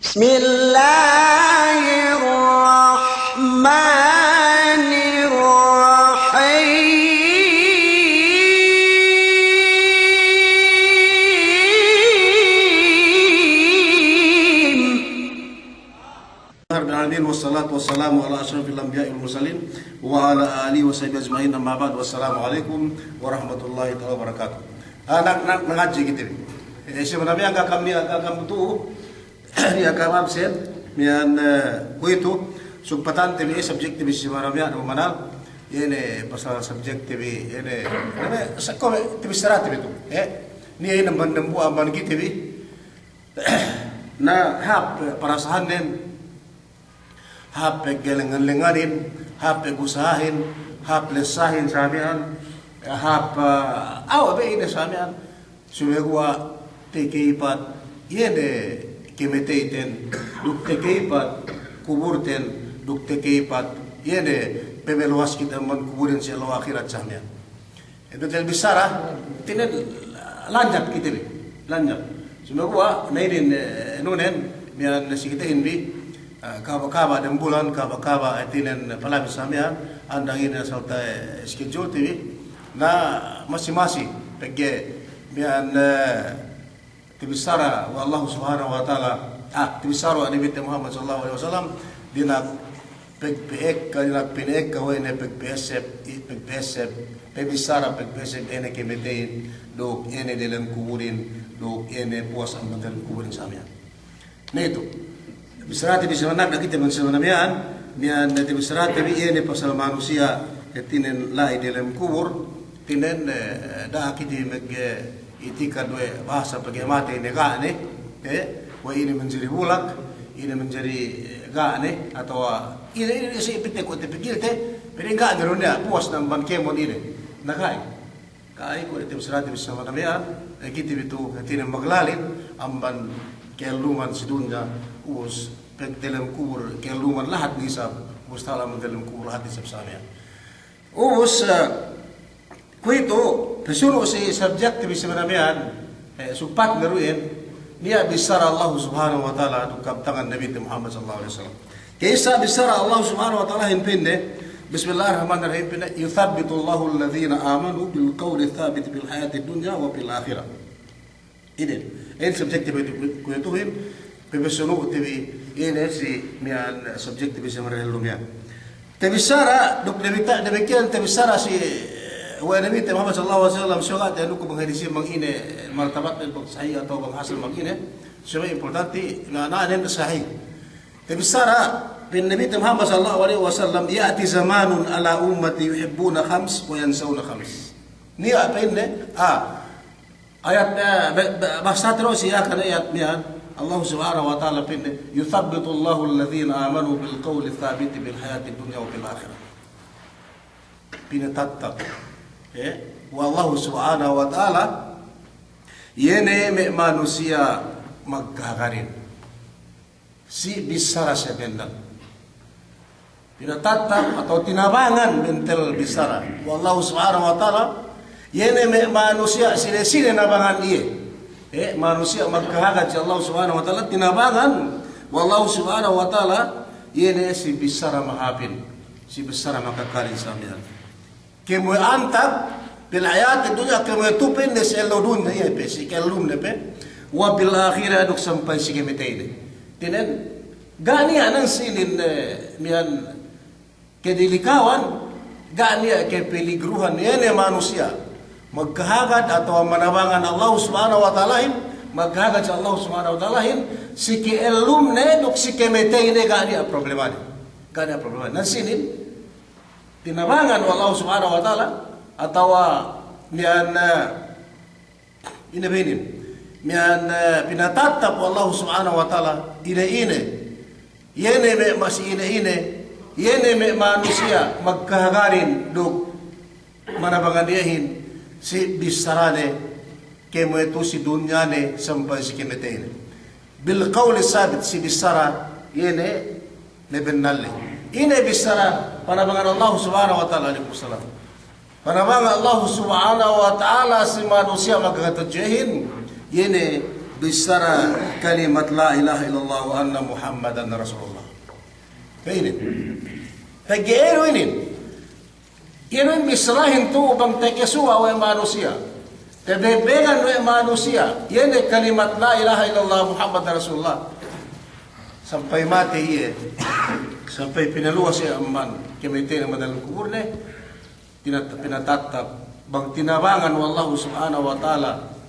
Bismillahirrahmanirrahim. Wassalatu wassalamu ala asyrafil anbiya'i wal mursalin wa ala alihi wa sahbihi ajma'in, amma ba'd. Wassalamualaikum warahmatullahi wabarakatuh. Anak mengaji gitu. Sebenarnya agak kami tu ni agak absen mian kuitu sumpatan TV subjektif sebenarnya ada manal ini pasal subjektif ini sekolah TV serat itu ni ini bandembu amban gitu na hap parasahan den hap gelengan-lengarin hap usahain hap lesahin samian hap awe ini samian suwegua tekeipat yene kemeteiten duk tekeipat kuburten duk tekeipat yene pemeluas kita man kuburin si Allah akhirat samian itu tel bisara tinen lanjat kita bi lanjat suwegua naidin nunen mian sikita hinbi kaba dan bulan kaba tinen palabi samian andangin salta schedule TV na masing-masing pege mian tibisara wa Allah subhanahu wa ta'ala tibisara Nabi Muhammad sallallahu alaihi wasallam dina pek kanila pinek ka wene pek pesep tibisara pek pesep ene kemetein do ene dalam kuburin do ene puas am dalam kuburin samian nah itu tibisara nak kita mensebenarnya mian tibisara tabi ene pasal manusia ketinen lai dalam kubur tinen da kita meg itika dua bahasa bagaimana negane wa ini menjadi bulak ini menjadi gane atau ini si pite ko te pikir te pero ga garonya puas ng bankemon ini nakai kai ko te usrat bisa manamia kita itu tinen maglalin amban keluman sedunya us dalam kubur keluman lahat nisab mustala dalam kubur hati sabsamia us kuito pesuno si subjektif sebenarnya supat ngaruin dia bisara Allah subhanahu wa ta'ala dukab tangan Nabi Muhammad sallallahu alaihi wasallam kaisa bisara Allah subhanahu wa ta'ala hinpinde bismillahirrahmanirrahim pinne yuthabbitu Allahu alladhina amanu bil qawli thabit bil hayati dunya wa bil akhirah ini subjektif kuito him pesuno tibi ini si mian subjektif sebenarnya tebisara duk demikian tebisara si wa Nabi Muhammad sallallahu alaihi wasallam surat yang aku menghadisi mengine martabat dan sahih atau menghasil mengine semua importanti na anen sahih tapi sara bin Nabi Muhammad sallallahu alaihi wasallam ya'ti zamanun ala ummati yuhibbuna khams wa yansawna khams ni apa ini ayat bahasa terus ya kan ayat mian Allah subhanahu wa ta'ala pinne yuthabbitu Allahu alladhina amanu bil qawli thabit bil hayati dunya wa bil akhirah pinne tatta wallahu subhanahu wa ta'ala yene me manusia maggagarin si bisara sebendan pinatata atau tinabangan mental bisara wallahu subhanahu wa ta'ala yene me manusia sine nabangan iye manusia maggagarin si Allah subhanahu wa ta'ala tinabangan wallahu subhanahu wa ta'ala yene si bisara mahapin si bisara makakarin samihan kemo antab bil hayat dunya kemo tupin des elodun ya pe si kelum ne pe wa bil akhirah duk sampai si kemeteine tenen gani anan sinin mian kedilikawan gani ke peligruhan ene manusia maghagad atau manabangan Allah subhanahu wa ta'ala maghagad sa Allah subhanahu wa ta'ala si kelum ne duk si kemeteine gani problema nan sinin tinabangan Allah subhanahu wa ta'ala atau mian inabinin mian pinatatap Allah subhanahu wa ta'ala ine yene me masih ine yene me manusia magkahagarin duk manabangan diahin si bisarane kemo itu si dunyane sampai si kemetein bil qawli sabit si bisara yene lebennalle ini bisara panabangan Allah subhanahu wa ta'ala alaihi wasallam panabangan Allah subhanahu wa ta'ala si manusia magkakatujuhin yene bisara kalimat la ilaha illallah wa anna muhammadan rasulullah. Kainin. Pag-iero inin. Inin bisrahin to bang tekesua wa manusia. Tebebegan wa manusia. Yan ay kalimat la ilaha illallah muhammadan rasulullah. Sampai mati iya. Sampai pinaluwas siya aman. Kemite ng madalang kubur ne. Pinatatap. Bang tinabangan wallahu subhanahu wa ta'ala.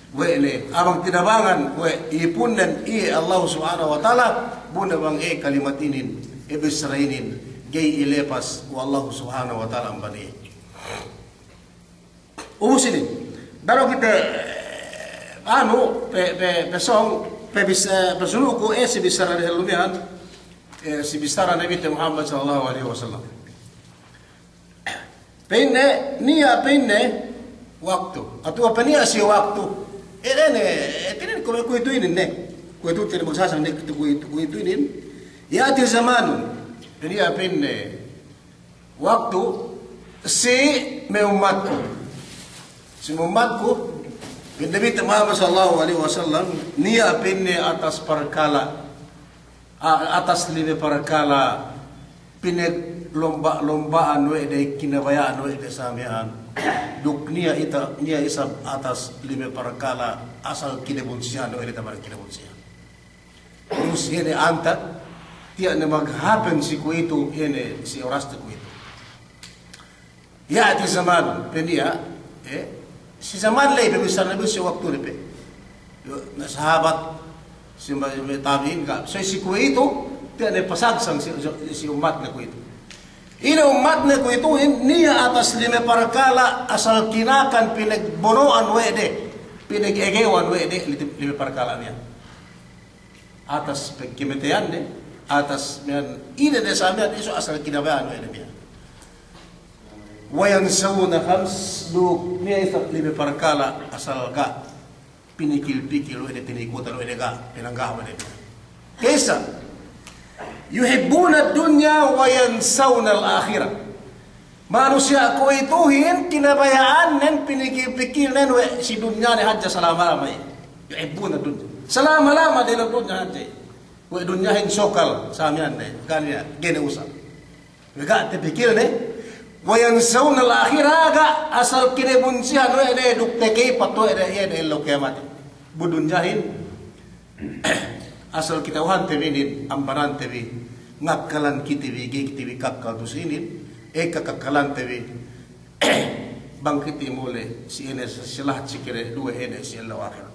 Wele, abang tinabangan, ipunan Allah subhanahu wa ta'ala, buna bang kalimat inin, ibisrainin, gay ilepas, wallahu subhanahu wa ta'ala ang bani. Umusinin. Daro kita, pesuluko si bisara ni Halumihan, si bisara Nabi Muhammad sallallahu alaihi wasallam. Niya waktu, atau apa niya si waktu, tinan ko ito inin ko ito tinan magsasang ko ito inin yati zamanun ini apin waktu si umatku Nabi Muhammad sallallahu alaihi wasallam niya apin atas perkala atas lima perkala pinag-lombaan de kinabayaan de samian duk niya isa atas lima perkala asal kinabunsiyan o ilita marang kinabunsiyan. Terus yun anta tiya na maghappen si kuito yun si oras na kuito. Ya ati zaman peniya si zaman lay pabisar na si waktu nipe nasahabat si tabihin ka so si kuito tiya na pasagsang si umat na kuito. Ina umat na ko ito, niya atas lima parkala asal kinakan pinagbunuan wede, pinag-egewan wede, lima parkala niya. Atas pagkimitayan ne, atas ina de sa amin, iso asal kinabayaan wede niya. Wayan sauna khams, niya isa lima parkala asal ka, pinikil-pikil wede, tinikutan wede ka, pinanggawa wede niya. Kesa, yuhibbuna dunya wa yansawna al-akhirah. Manusia ko ituhin kinabayaan nen pinikil-pikil nen si dunya ni hadja salama-lama. Yuhibbuna dunya. Salama-lama din ang dunya hadja. Wa dunya hin sokal sa amin kanya gene usap. Ga te pikil ne wa yansawna al-akhirah ga asal kinebunsihan ne dukte kay pato yen elo kiamat. Budunya hin asal kita uhan tebinin ambaran tebi ngakalan kitibi gigitibi kakkal tusinin kakakalan tebi bangkiti mule si ene silah cikire dua ene si Allah akhir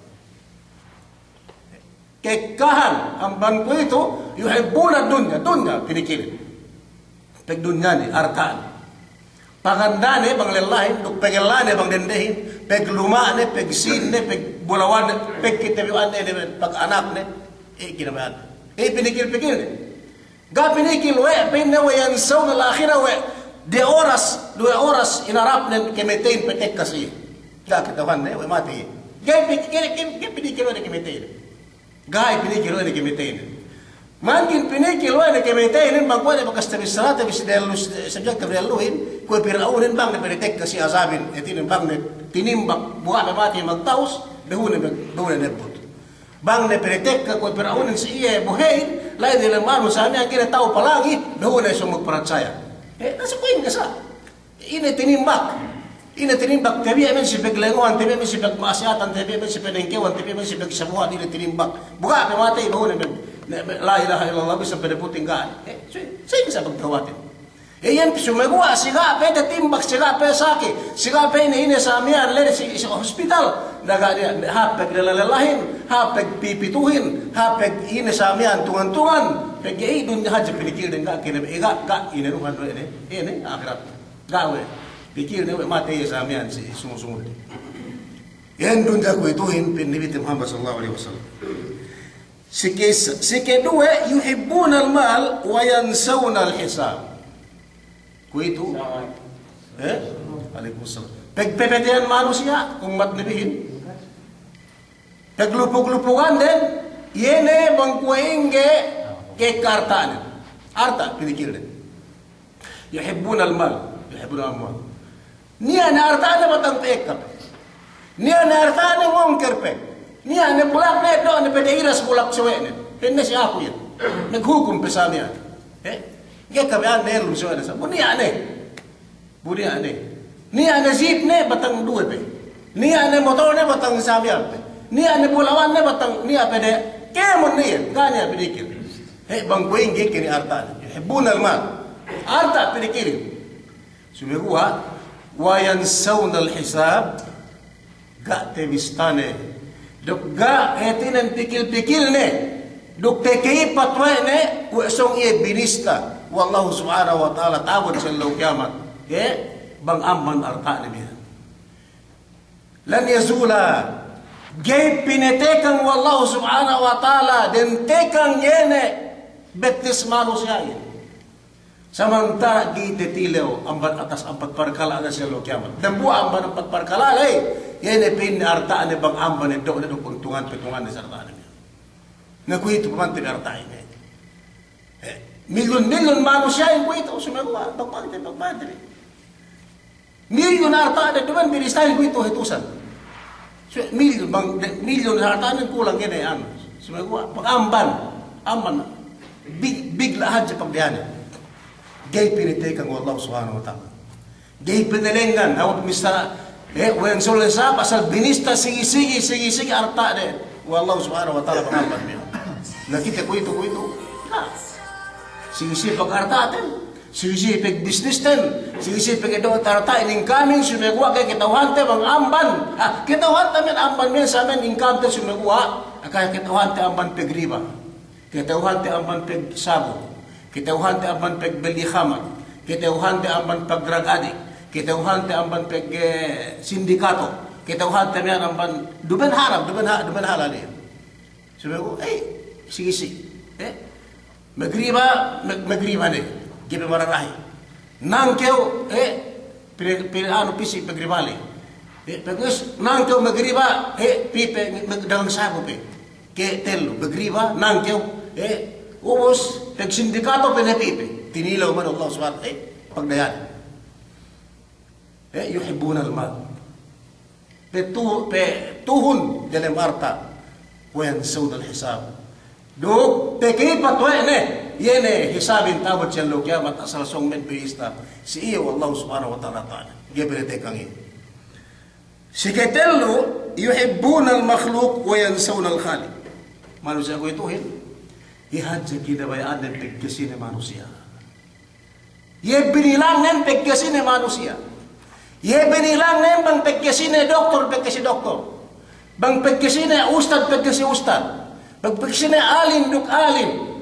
kekahan amban ko itu yuhibbuna dunya pinikirin peg dunya ni arkaan pagandane bang lelahin duk pegelane bang dendehin peg lumane peg sinne peg bulawan peg kitibi ane pag anak ne kinabayaan. Pinikil-pikil. Ga pinikil, pinna yan saw na lakhira, 2 oras, inarap ng kimitain petek kasi. Ga kitawan na, mati. Ga pinikil na kimitain. Ga pinikil na kimitain. Mangkin pinikil na kimitain, bangkuan na pagkastamis sarata, sabjak kabrialuhin, kung piraunin bang na petek kasi asabin, itinim bang na tinimbak, buha na mati magtaos, dahunan nerbut. Bang ne peretek ka ko peraunin si iya buhayin lain nila manu sa amin ang kinatao palagi doon ay sumagparatsaya nasa kuhin ka sa ina tinimbak tabi amin si paglenguan tabi amin si pagmaasyatan tabi amin si penengkewan tabi amin si pagsabuhan ina tinimbak buka pamatay doon la ilaha illallah bisa peneputing kaan sa'yo sa pagtawatin yan sumagawa siga pe timbak siga pe saki siga pe ina sa amin lene si hospital hapag lalalahin, hapag pipituhin, hapag inisamihan, tungan-tungan. Pag-i doon niya hadya pinikil din ka, inanuhan doon ini, akhirat. Gawe, pikil niya, matay sa amihan, sumusunod. Yan doon niya ko ituhin, pinibit Muhammad sallallahu alaihi wasallam. Si kedua, yuhibbuna al-mal, wa yansawna al-hisab. Kuito? Alaikumsalam. Pagpepetihan manusia, kung matnibihin, Taglupug-lupugan din, yene bangkuaingge ke kartaan. Arta, pinikir din. Yuhibbuna al-mal. Niya na artaan na batang peekap. Niya na artaan na mungkir pe. Niya ne bulak ne do ne pede iras bulak sewe ne. Penne si aku ya. Naghukum pesamia. Ge kabean ne lu sewe sa. Bunia ne. Bunia ne. Niya ne jeep ne batang dua pe. Niya ne motor ne batang samia pe. Niya ne bulawan ne batang niya pede. Kemon ne ganya pedikir. Bang kuing ge kini arta. Hebunal mal. Arta pedikir. Sumegua wa yansawna al-hisab ga tevistane. Dok ga etinan pikil-pikil ne. Dok tekei patwa ne usong ie binista. Wallahu subhanahu wa ta'ala tawad sa law kiamat. Bang amman arta ne biya. Lan yazula. Gay pinetekang wallahu subhanahu wa ta'ala den tekang yene betis manusia. Samanta gitetilew amban atas ampat parkala na sa law kiamat. Dan buwa amban ampat parkala yene pin arta ne bang amba ne do puntungan ni sarta ne na kuito pamante arta ne milyon manusia yang kuito sumagwa pagpante milyon arta ne tuman birisay kuito hitusan milyon arta ne kulang gene an sumagwa pagamban amban big lahad sa pagdiyan gay pinitekang wallahu subhanahu wa ta'ala gay pinalengan awat mista when solesa pasal binista sigi arta de wallahu subhanahu wa ta'ala pangapan niya nakita ko ito sigi pag arta ten sigi pag business ten sigi pag ito arta in incoming sumegwa kay kitawhan te bang amban kitawhan te men amban men sa men income te sumegwa kaya kitawhan te amban pag riba kitawhan te amban pag sago kitawhan te amban pag beli khamat kitawhan te amban pag drug addict kita uhante amban peg sindikato kita uhante mian amban duben halal ya sabi ko sige magriba ne gibe mararahi nangkeo ano pisi magribali pagos nangkeo magriba pipe dagang sabo pe ke telo magriba nangkeo ubos peg sindikato pipe tinilaw man Allah subhanahu pagdayan yuhibbuna al-mal tuhun dalam arta wa yansawna al-hisab dok tekay patwa ne yene hisabin tawad siya lo kiamat asal song men peista si iyo Allah subhanahu wa ta'ala gebrete kangi siketelo yuhibbuna al-makhluq wa yansawna al-khaliq manusia ko ituhin ihadja kinabayaan ng pagkasin ng manusia binilang ng pagkasin ng manusia binilang nem bang pagkasine doktor pagkasi doktor bang pagkasine ustad pagkasi ustad bang pagkasine alim duk alim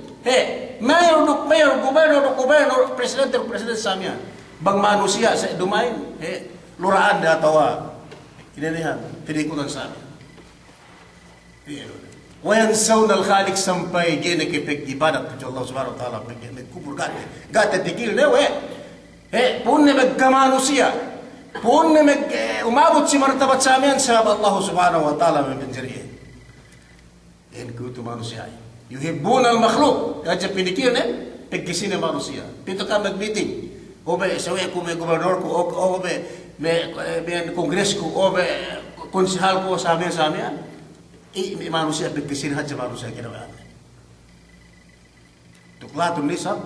mayor duk mayor gubernur presidente samya bang manusia sa dumain luraan da tawa kinalihan pinikutan sa amin wayan sauna al-khaliq sampai gene ke ibadat ke Allah subhanahu wa ta'ala kubur gate tikil ne punne manusia pun umabot si martabat sa amin sa Allah subhanahu wa ta'ala min pinjirihin kuto manusia yuhibbuna al-makhluk kaya pinikir pagkisin ng manusia pito ka mag-meeting o ba sawi ko may gobernador ko o ba may kongres ko o ba konsihal ko sa amin may manusia pagkisin hadya manusia kinawaan tuklatong nisab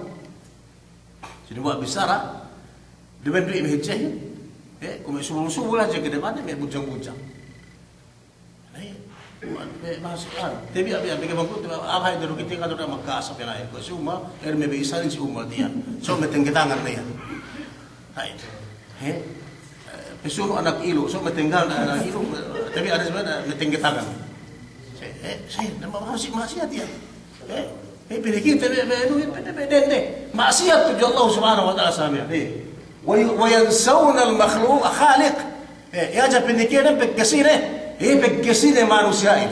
sinuwa bisara diban doon imahidyahin kung may sumul-sumul aja ke depan may bujang-bujang. Tapi abi bangku abhay dulu kita kan udah magkaasap yan ay ko suma may bisalin si umal diyan. So may tenggitangan na yan. Hay. Pesuno anak ilo so may tenggal anak ilo tapi ada sebenarnya may tenggitangan. Saya maksiat yan. Pinakita dende. Maksiat tu Allah subhanahu wa ta'ala sa amin. وينسون المخلوق خالق يجب pinikiran pagkasine pagkasine manusia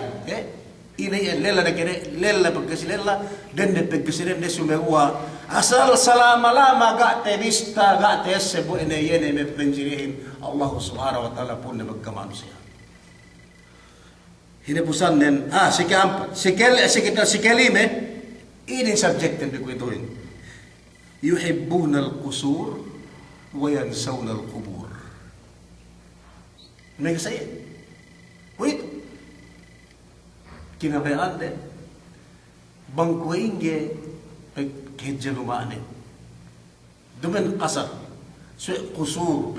ini lela nakire lela pagkasine lela dende pagkasine ne sumewa asal salama-lama ga tevista ga tesebu ene yene me penjirihin Allah subhanahu wa ta'ala pun ne magka manusia hinepusan nen sikelime ini subjektin bikuituin yuhibbuna al-qusur وينسون القبور Mereka saya. Begitu. kinabayaan de bangko inge kehja lumane dumen qasar so qusur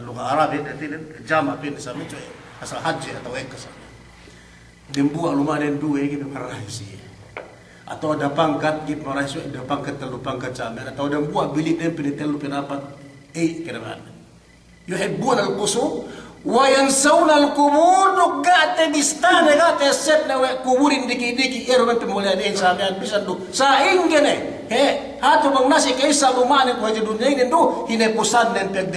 luga arabi atin jama pin sami to asal haji atau ekasa dembu lumane duwe gitu marahisi atau ada pangkat gitu marahisi ada pangkat telu pangkat sama atau ada buat bilik dem pin telu pinapat kinabayaan yuhibbuna al-qusur وينسون القبور نقات بستان نقات السبنا وقبور دiki إيرو pemuliaan samian bisa do saing gene hatu bang nasi kaisa lumane ko je dunia ini do hine pusan den peg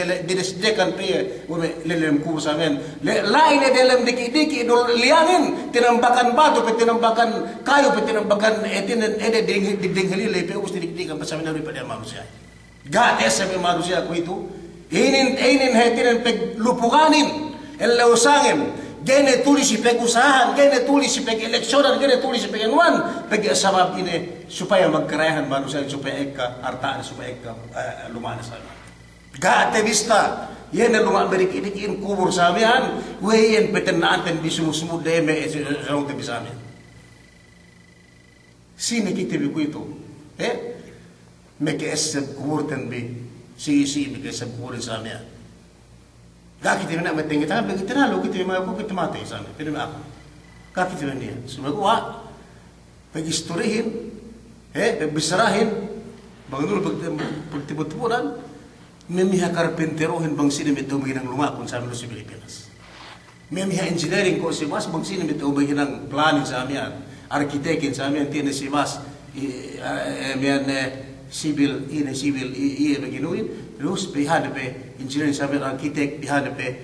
dekan pe we lelem ku samian lain dalam diki do lianin tinambakan batu pe tinambakan kayu pe tinambakan etinen dingeli le pe usti diki kan pasamian daripada manusia gat esame manusia ko itu Inin hetinan peg lupukanin, usangin, gene tulis si peg usahan, gene tulis si peg eleksyonan, gene tulis si peg anuan, peg sabab ini supaya magkarayahan manusia supaya eka hartaan supaya eka lumana sana. Gate vista, yan na lumana berikin kubur samian, weyen petenaan ten bisumusumu deme esong te bisamian. Sini kita biku itu, meke esem kubur ten bi. Si bigay sa bukurin sa amin. Kakit naman na matingin kita, bigay tinalo, kita naman ako, kita matay sa amin. Pero ako, kakit naman niya. Sumagawa, pag-istorihin, pagbisarahin, bang nulo pagtibutuburan, may miha karpenterohin bang sinimit umigin ang lumakon sa amin sa Pilipinas. May miha engineering ko si Mas, bang sinimit umigin ang planning sa amin, architekin sa amin, tiyan si Mas, civil beginuin terus pihak pe engineering sampai arsitek pihak pe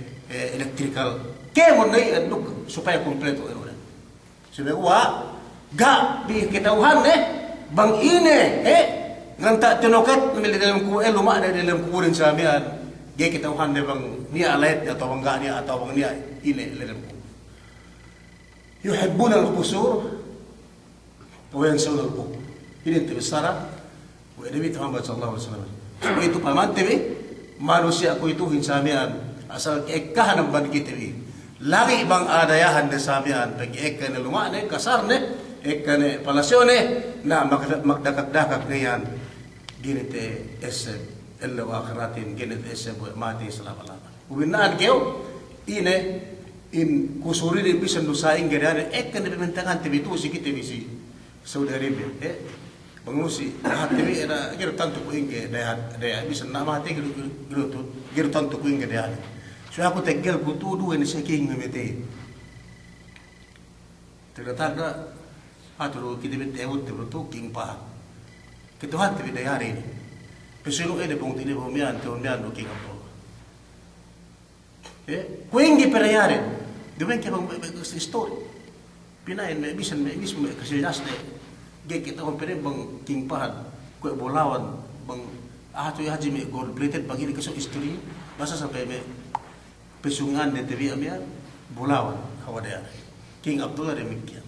electrical kemon nai supaya kompleto erona supaya wa ga bi ketauhan bang ine nganta tenokat mili dalam ku luma ada dalam kuburin samian ge ketauhan bang nia alait atau bang ga nia atau bang nia ine dalam ku yuhibbuna al-qusur wa yansawna al-qubur ini terbesar Nabi Muhammad sallallahu alaihi wasallam. Itu pamante manusia ko itu hinsamian asal ekkahan ng kita lagi bang adayahan de samian pag ekkan lumane kasarne ekkan palasyone na magdakak-dakak ngayon ginite esem illa wa akhiratin ginite esem mati selama-lama. Ubinaan keo ine in kusuri de bisan dusaing gedane ekkan de bentakan tibitu si kita bisi Saudi Arabia Pengusi, hati ni era kira tantu ku inge daya bisa nama hati kira tantu ku inge daya. So aku tegel ku tu dua ni seking memete. Terkata aturu kita bete awut tu king pa. Kita hati bete hari ni. Pesulu ede pung tini bumian do king apa. Ku inge perayare. Dua yang kebang story. Pinain bisa kasi nasde. Kita compare bang king pahan kue bolawan bang tu ya haji me gold plated bagi ni kesok history masa sampai me pesungan de TV amia bolawan kawadaya King Abdullah demikian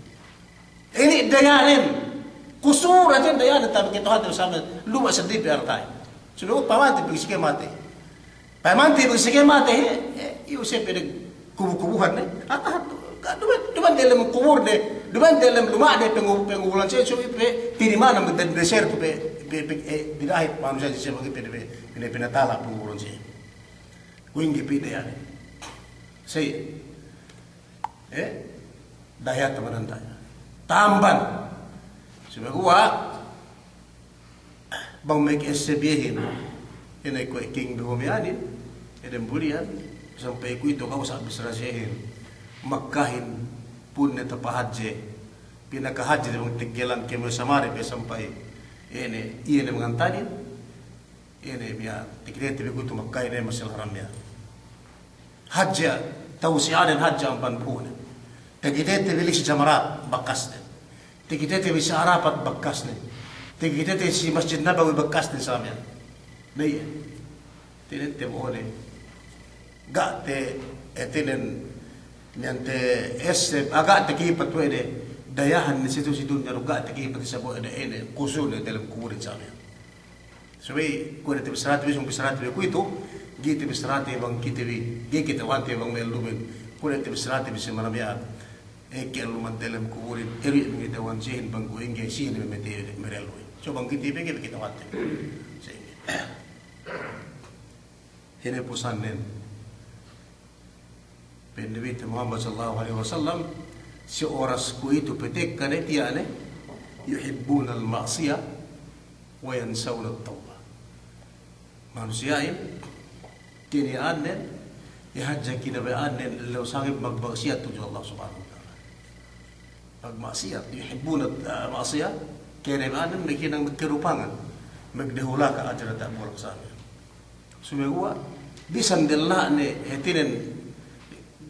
ini dayanin kusur aja dayanin tapi kita hati sama lu masih di pertai sudah pamanti bersike mati iyo sepede kubu-kubuhan Duman dalam kubur de, duman dalam rumah de pengubulan saya so di mana di desert pe bidahit manusia saya bagi pe penatala pengubulan saya. Kuinggi pe dia. Saya daya teman tanya. Tamban. Sebab gua bang make SBH ini ko king bumianin edem bulian sampai ku itu kau sak besar sehin. Makkahin pun na tapahadje pinakahadje ng tiggelan kemo samare pe sampai ene iene mangantanin ene mia tikrete be kutu makkai ne masal haramya hajja tawsi'an hajja ampan pun tigitete bilis jamarat bakasne tigitete bi arapat bakasne tigitete si masjid nabawi bakasne samya nei tinete bole gate etinen Niante agak tekipat wede dayahan ni situ dunia ruga tekipat sa bo ene kusul dalam kuburin sa amin. So ko na tibisrat bisong bisrat ko itu giti bisrat bang kitiwi giti wante bang melumen ko na tibisrat bisong maramian Eke luman dalam kuburin eri mengitawan sihin bangku engge sihin memete mereloi. Coba kita pikir kita wate. Ini pusanen. Nabi Muhammad sallallahu alaihi wasallam seorang suku itu petek kan dia ne yuhibbun al-ma'siyah wa yansawna at-taubah. Manusia ini kini anen ihajja kita be anen law sangib magmaksiyat tujuh Allah subhanahu wa ta'ala. Magmaksiyat yuhibbun al-ma'siyah kini anen bikinang magkerupangan magdahula ka ajra ta bolak sami. Sumegua bisan della ne hetinen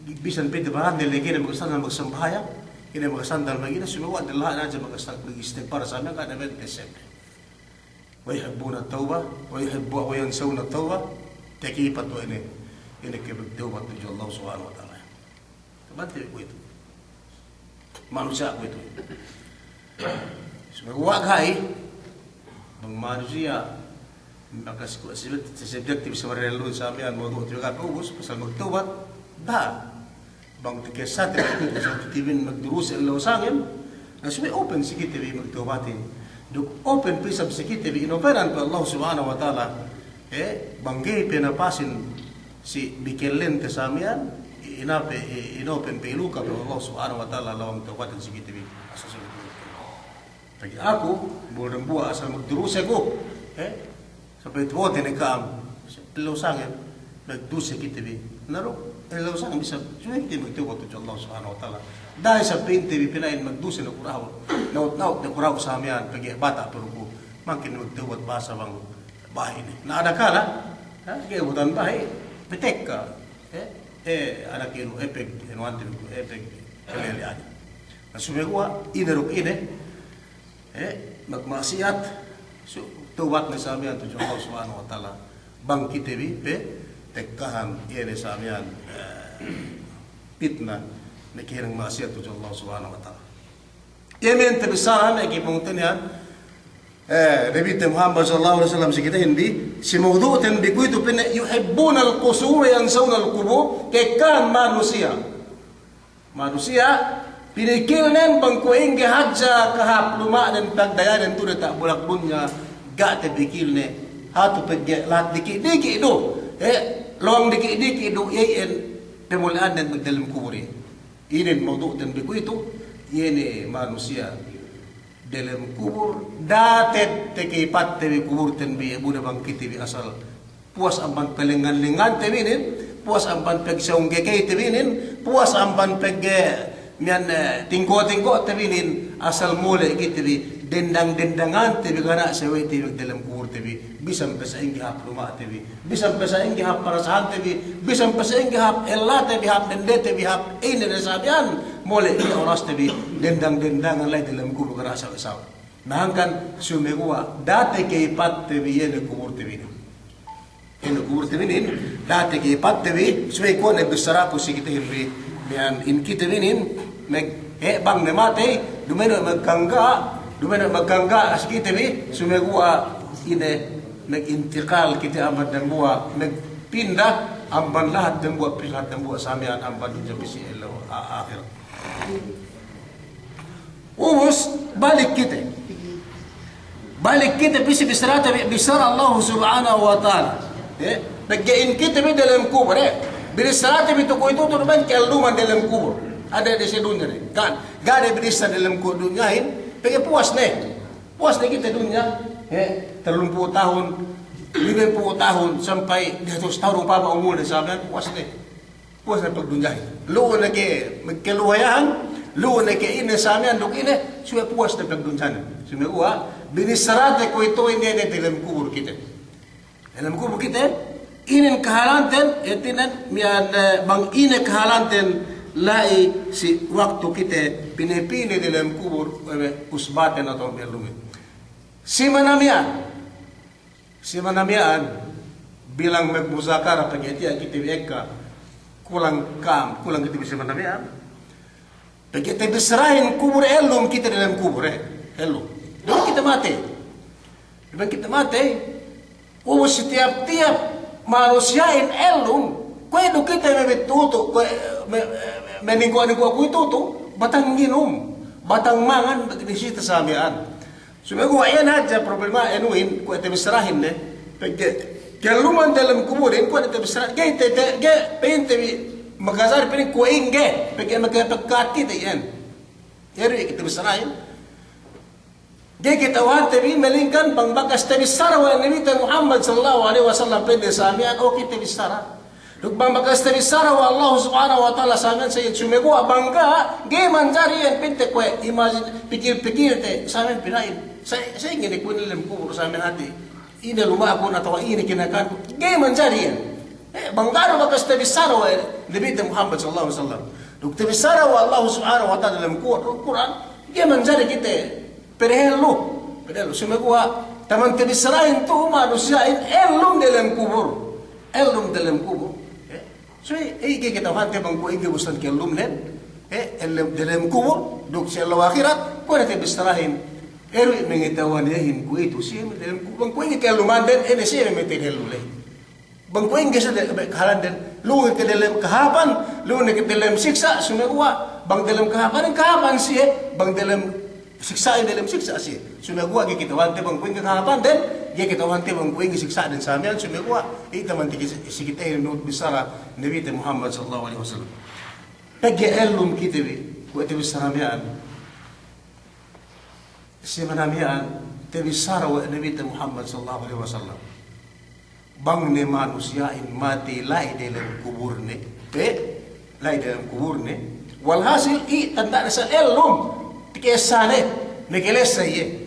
bisan pede bahan de legene magsandal magsambahaya kini magsandal magina sumegua della na aja magistighfar sami ka na ben kesem. Wa yuhibbuna at-taubah wa yuhibbu wa yansawna at-taubah takipat wa ini kebetaubat tujuh Allah subhanahu wa ta'ala. Kebante ko itu. Manusia ko itu. Sumegua kai bang manusia maka subjektif sebenarnya lu sampean mau juga ubus pasal magtaubat dah bang tikesat itu tibin magdurus ilo sangin asme open sikit bi magtaubatin duk open pisab sikit bi inoperan pa Allah subhanahu wa ta'ala bangge penapasin si bikellen te samian inape inopen peluka pa Allah subhanahu wa ta'ala lawang taubatin sikit bi asas bagi aku boleh buat asal magdurus aku sampai itu waktu ni kam pelau sangat magdurus kita bi naro pelau sangat bisa cuma kita magtaubat tujuh Allah subhanahu wa ta'ala dahil sa pinti bi pinain magdurus na kurao naut na kurao samian pagi bata peruku makin magtaubat bahasa bang bahay ni na ada kala kaya butan bahay petek ka anak inu epek enuante epek kelele aja na sumegua ineruk ini magmaksiyat taubat na samian tujuh Allah subhanahu wa ta'ala bang kita bi tekkahan ini samian fitnah nakirang maksiyat tujuh Allah subhanahu wa ta'ala yamin tebisaran ekipungtanian Nabi Muhammad sallallahu alaihi wasallam sikitahin bi si mawdu'atan bi kuitu pina yuhibbuna al-qusur yansawna al-qubur kekan manusia pinikilnen bangku ingge hadja kahap luma dan pagdayanan tu tak bolak bunya gak tebikilne hatu pegge lat diki do long diki do yen pemulaan dan dalam kubur ini mawdu' dan biku itu yene manusia dalam kubur datet tekipat tebi kubur ten bi buda bangkiti bi asal puas amban pelengan-lengan tebinin puas amban pegsaung gekei tebinin puas amban pegge mian tingko tebinin asal mule gitu bi dendang-dendangan tebi gana sewe tebi dalam kubur tebi bisa pesaing hap rumah tebi bisa pesaing hap parasahan tebi bisa pesaing hap ella tebi hap dende tebi hap ini nasabian mule ini oras tebi dendang-dendangan lai dalam kubur gana saw nahangkan sumegua date ke pat tebi yene kubur tebi ini kubur tebi ini date ke pat tebi suwe ko ne besara ko sikite himbi mian in kita ini meg bang ne mate dumeno magangga sikite bi sumegua ine nag-intiqal kita amban dan buah nagpindah amban lahat dan buah pilat dan buah samian amban di bisi elo akhir ubus balik kita bisi bisrata bisara Allah subhanahu wa ta'ala naggain kita bi dalam kubur bisrata bi tukoy itu ban kalduman dalam kubur ada di sedunya kan gak ada bisa dalam dunyain pengen puas nih kita dunia 30 tahun 50 tahun sampai 100 tahun pa umur na sabihan puas na pagdunyahin luo na ke magkaluwayahan luo na ke ina samihan duk ina suya puas na pagdunyahin sumegua binisarate ko ito ini dalam kubur kita inin kahalanten etinan mian bang ina kahalanten lai si waktu kita pinipili dalam kubur usbaten atau berlumit si manamian bilang magbusakara pagitian kita eka kulang kita bisa manamian pagiti bisrahin kubur elum kita dalam kubur elum doon kita mati setiap manusiain elum kaya do kita memituto meninggo ko ituto batang ginom, batang mangan bagnisita sa amian. Sumago ayan aja problema enuin ko ete bisrahin ne. Kaluman dalam kuburin ko ete bisrahin. Ge pente magazar pini ko inge, pagkati de yan. Yeri ete bisrahin. Ge kita wante bi melingkan bang bakas te bisara wa nabi Muhammad sallallahu alaihi wasallam pende sa amian o kita bisara. Lukbang bakas tabi sara wa Allah subhanahu wa ta'ala saman sa sumego abangga ge manjari yan pinte kwe imagine pikir-pikir te saman pinain sa ingin ko nilam kubur saman hati ina lumakon atawa ini kinakan ko ge manjari yan bangaro bakas tabi sara wa nabi Muhammad sallallahu alaihi wasallam luk tabi sara wa Allah subhanahu wa ta'ala dalam Quran ge manjari kita perhelu sumego taman tabi sarain tu manusia elum dalam kubur so kita hante bang ko inge bustan ke lumnen dalam kubur duk sa akhirat ko natin bistarahin mengitawan yahin ko itu siya dalam bang ko inge ke lumanden siya metin helulay bang ko inge sa halan den lungi ke dalam kahapan lungi ke dalam siksa sumagwa bang dalam kahapan siya bang dalam siksa dalam siksa siya sumagwa kita hante bang ko inge kahapan den dia kita wanti bang kuing siksa dan samian sumegwa ita man tiki sikita no bisara nabi Muhammad sallallahu alaihi wasallam pagi elum kitabi ko ite bisara mian si manamian te bisara wa nabi Muhammad sallallahu alaihi wasallam bang ne manusia in mati lai dalam kuburne lai dalam kuburne walhasil tanda sa elum tikesane nekelesa ye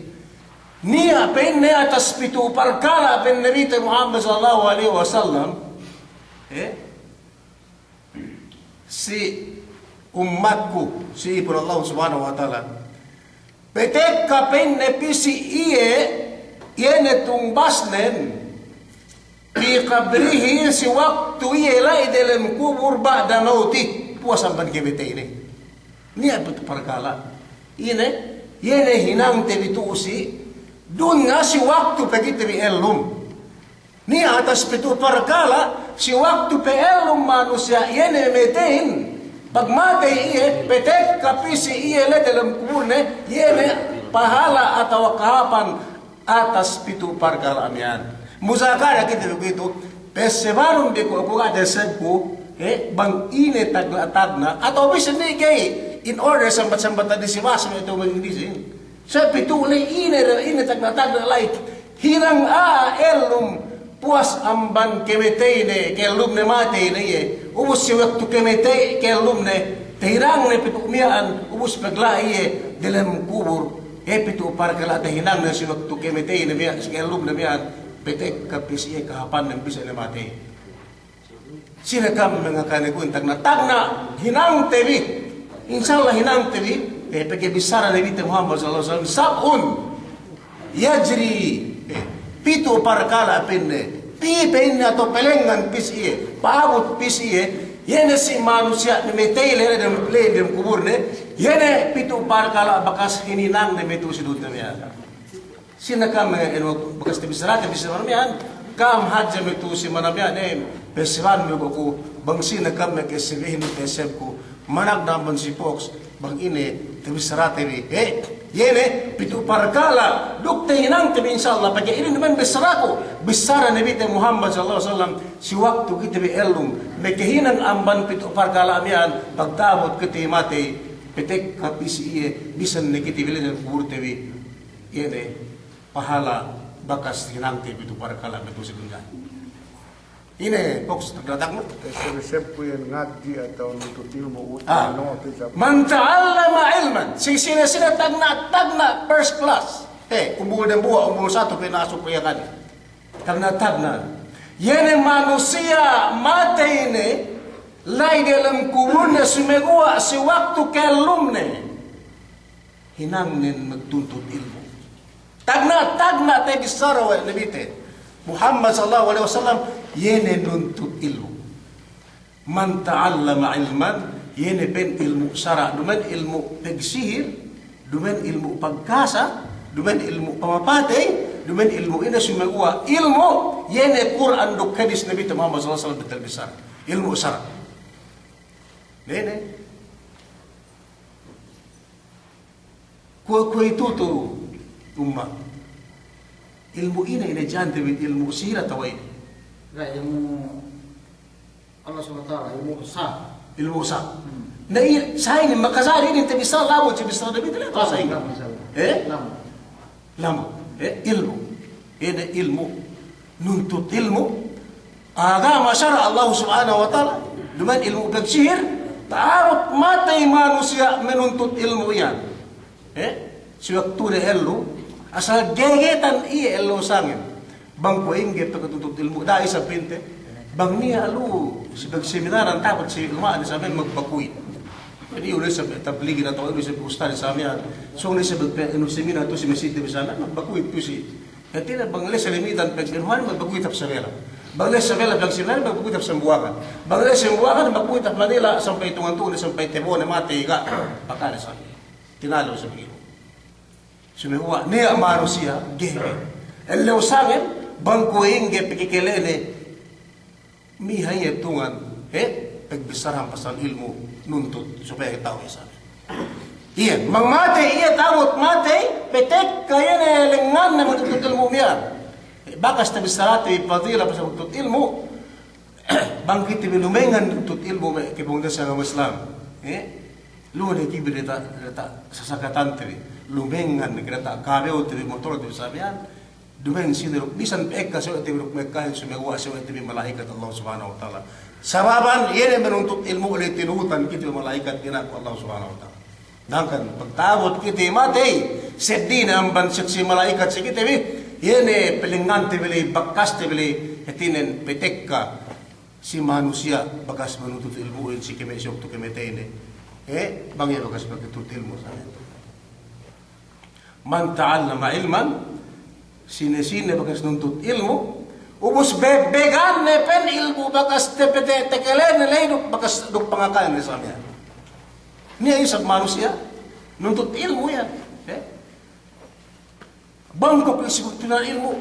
Nia penne atas pitu perkara pen Nabi Muhammad sallallahu alaihi wasallam si umatku si ibn Allah subhanahu wa ta'ala petek ka penne pisi iene tumbasnen fi qabrihi si waktu iye lai dalam kubur ba'da mauti puasan ban kebete ini nia pitu perkara iene hinang te bitusi Dun nga si waktu pagiti bi elum. Ni atas pitu perkala si waktu pe elum manusia yene metein. Pagmate iye petek kapisi iye le dalam kuburne yene pahala atau kahapan atas pitu perkala amian. Muzakara kita begitu. Pesebarum di ko ada sebku bang ine tagna atau bisa ni kay in order sambat-sambat tadi si wasam itu mengisin. Sa pituli ine tagna like hirang elum puas amban kemetei ne kelum ne mate ne ye ubus si waktu kemetei kelum ne tehirang ne pitumian ubus paglai ye dalam kubur pitu parkala tehinang ne si waktu kemetei ne biya kelum ne biya petek kapis ye kahapan ne bisa ne mate sila kam mengakane kun tagna hinang tebi insyaallah hinang tebi pergi bisara Nabi Muhammad sallallahu alaihi wasallam sabun yajri pitu parkala penne atau pelengan pis iye paabot pis iye yene si manusia memetay le dalam kubur ne yene pitu parkala bakas hininang ne metu sidut na miya sina kam bakas bisara miyan kam hadja metu si manamiya ne pesiwan mo ko bangsi na kam ke sibihin teseb ko manag naman si Fox bang ini bisara tebi yene pitu parkala duk hinang tebi insyaallah pagi ini naman bisara Nabi Muhammad sallallahu alaihi wasallam si waktu kita bi elum mekehinang amban pitu parkala amian pagtabot kiti mate petek kapisi iye bisan ne kiti bilen kubur tebi yene pahala bakas hinang tebi pitu parkala metu sebungan ini box terdadak mo resep ko yan ngaji atau nuntut ilmu utang man ta'allama ilman sina tagna first class umbul dan buah umbul satu pinasok ko yan tagna yene manusia mate ini lai dalam kubur na sumegwa si waktu kelumne hinang nin magtuntut ilmu tagna te bisara wa nabite Muhammad sallallahu alaihi wasallam yene nuntut ilmu man ta'allama ilman yene pen ilmu syara duman ilmu pagsihir duman ilmu pagkasa duman ilmu pamapatay duman ilmu ina sumagwa ilmu yene Quran duk hadis Nabi Muhammad sallallahu alaihi wasallam betul besar ilmu syara nene Ko itu tuh umat. Ilmu ini dyan tawid ilmu sila tawid. Enggak, ilmu Allah SWT, ilmu sah. Ilmu sah. Na sa ini makasari ini tabi sa lamo tabi sa dabi tala to sa ini. Lamo. Ilmu. Ini ilmu. Nuntut ilmu. Agama syara Allah Subhanahu wa taala. Duman ilmu pagsihir, taarot matay manusia menuntut ilmu yan. Si waktu na elu, asal gegetan iya elu sangin. Bang ko inge pagkatuntut ilmu, dahil sa pinte, bang niya alu, si pagseminaran dapat si ilmaan sa amin magbakuit. Jadi ulit sa tabligi na ito, ulit sa ustad sa amin. So ulit sa seminar ito si Mesite Bisana, magbakuit po si. Kaya na bang les sa limitan, pagkinuhan, magbakuit ap sa vela. Bang les sa vela, pagsimulan, magbakuit ap sa Buwakan. Bang les sa Buwakan, magbakuit ap Manila, sampay tungan-tungan, sampay tebo, na mati, ka. Baka na sa amin. Tinalo sa Panginoon. Sumihuwa, niya manusia, gege. Elaw sa akin, bangkuing ge pikikilene, mihay tungan, pagbisarang pasal ilmu, nuntut, supaya kita tahu sa amin. Iyan, mangmate, iya tawot mate, petek, kaya na lengan na magtutut ilmu niya. Bakas tabi sarati, ipadila pa sa magtutut ilmu, bangkit tabi lumengan tutut ilmu, kibungda sa mga Islam. Luwan kibir dita sasakatan tabi. Lumengan kita kareo tabi motor tabi sabihan dumen siniruk bisan peka sa tabi ruk mekahin sumewa sa tabi malaikat Allah Subhanahu wa taala sababan yene menuntut ilmu ulit tinutan kita malaikat ginaku Allah Subhanahu wa taala dangkan pagtawot kita mati sedina ang bansik si malaikat si kita yene pelingan tabi bakas tabi etinen petekka si manusia bagas menuntut ilmu ulit si kemesok tu kemetene bangya bagas pagtutut ilmu sa Man ta'allama ilman, sine-sine bakas nuntut ilmu, ubus bebegan pen ilmu bakas tepete tekelen nilay bakas duk pangakain ni samya. Niya isang manusia, nuntut ilmu yan. Bangkok isipag tunan ilmu.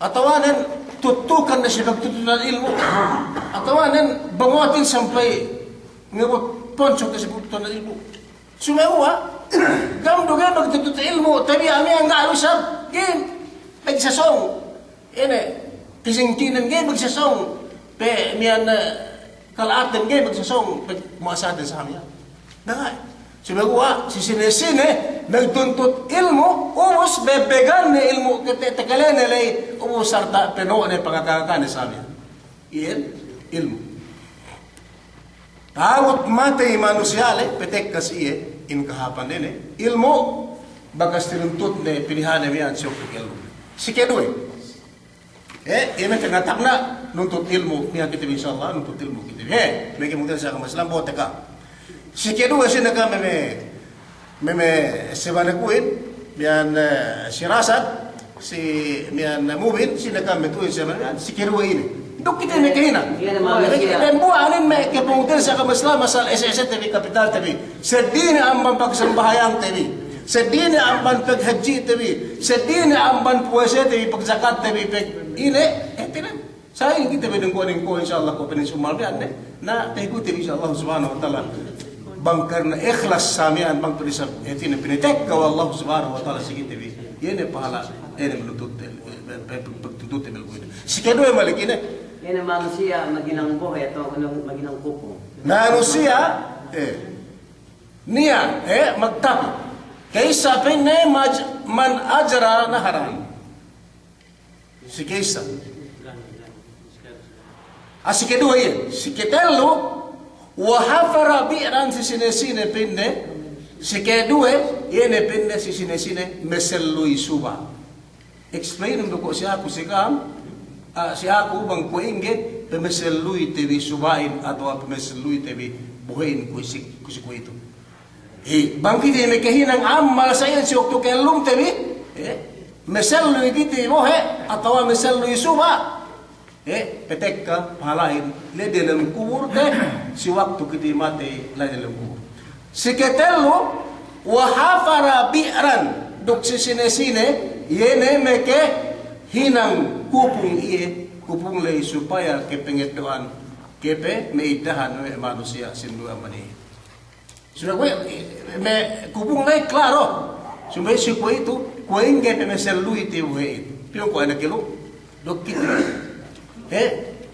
Atawanan, tutukan na siya pagtutunan ilmu. Atawanan, bangotin sampay ngabot ponsok na siya pagtutunan ilmu. Sumewa, gamdo gan magtutut ilmu, tapi ami ang galusab, gin, magsasong. Ini, kisingkinan gin magsasong. Pe, miyan kalaatan gin magsasong, muasadan sa kanya. Dangay. Sumewa, si sine-sine, nagtuntut ilmu, umos bebegan na ilmu, tekalen nilay, umos sarta, peno na pangakakan sa kanya. Iyan, ilmu. Tawot matay manusyale, petek kasi in kahapan din ilmu bagas tinuntut na pilihan na yan siya ilmu. Si kedua ina tingatak na nuntut ilmu niya kita insyaAllah nuntut ilmu kita may kimuntan sa kamaslam bote ka. Si kedua siya naka meme sebanakuin miyan si Rasad si miyan Mubin siya naka metuin siya si kedua ini duk kita may kahina. Dan buwanin may kipungtin sa kamasla masal SSS TV Kapital TV. Sa dini ang pagsambahayang TV. Sa dini ang paghaji TV. Sa dini ang puwese TV, pagzakat TV. Ini, tinan. Sa ini kita binungkuanin ko insyaAllah ko peninsumalbihan na tayo TV insyaAllah subhanahu wa ta'ala. Bangkar na ikhlas sa amin bang penisab. Tinan, pinitek ka Allah subhanahu wa ta'ala sige TV. Yan pahala. Yan menutut. Pagtutut TV. Si kedua malikin Yan ang manusia maginang buhay at maginang kupo. Manusia, niya, magtabi. Kaysa pinay man ajara na haram. Si kaysa. Si kedua yan. Si ketelo, wahafara bi'ran si sinesine pinne. Si kedua, yan pinne si sinesine meseluy suba. Explain mo ko siya, kusikam. Si ako bang kuinggit, pamasaluy tebi subain atau pamasaluy tebi buhayin kusiku itu. Bangkit may kahinang amal sa iyan si okto kelung tebi, masaluy kiti mohe atau masaluy suba. Petek ka pahalain, le dalam kubur si waktu kiti mati le dalam kubur. Si ketelo wahafara bi'ran duk si sine-sine yene meke hinang kupung kupung lay supaya kepengetuan kepe meidahan manusia sindua mani. Sudah gue kupung lay klaro Sumbai si ko itu, ko inge pe mesel lui te buhe. Pion ko anak kilo, dok kit.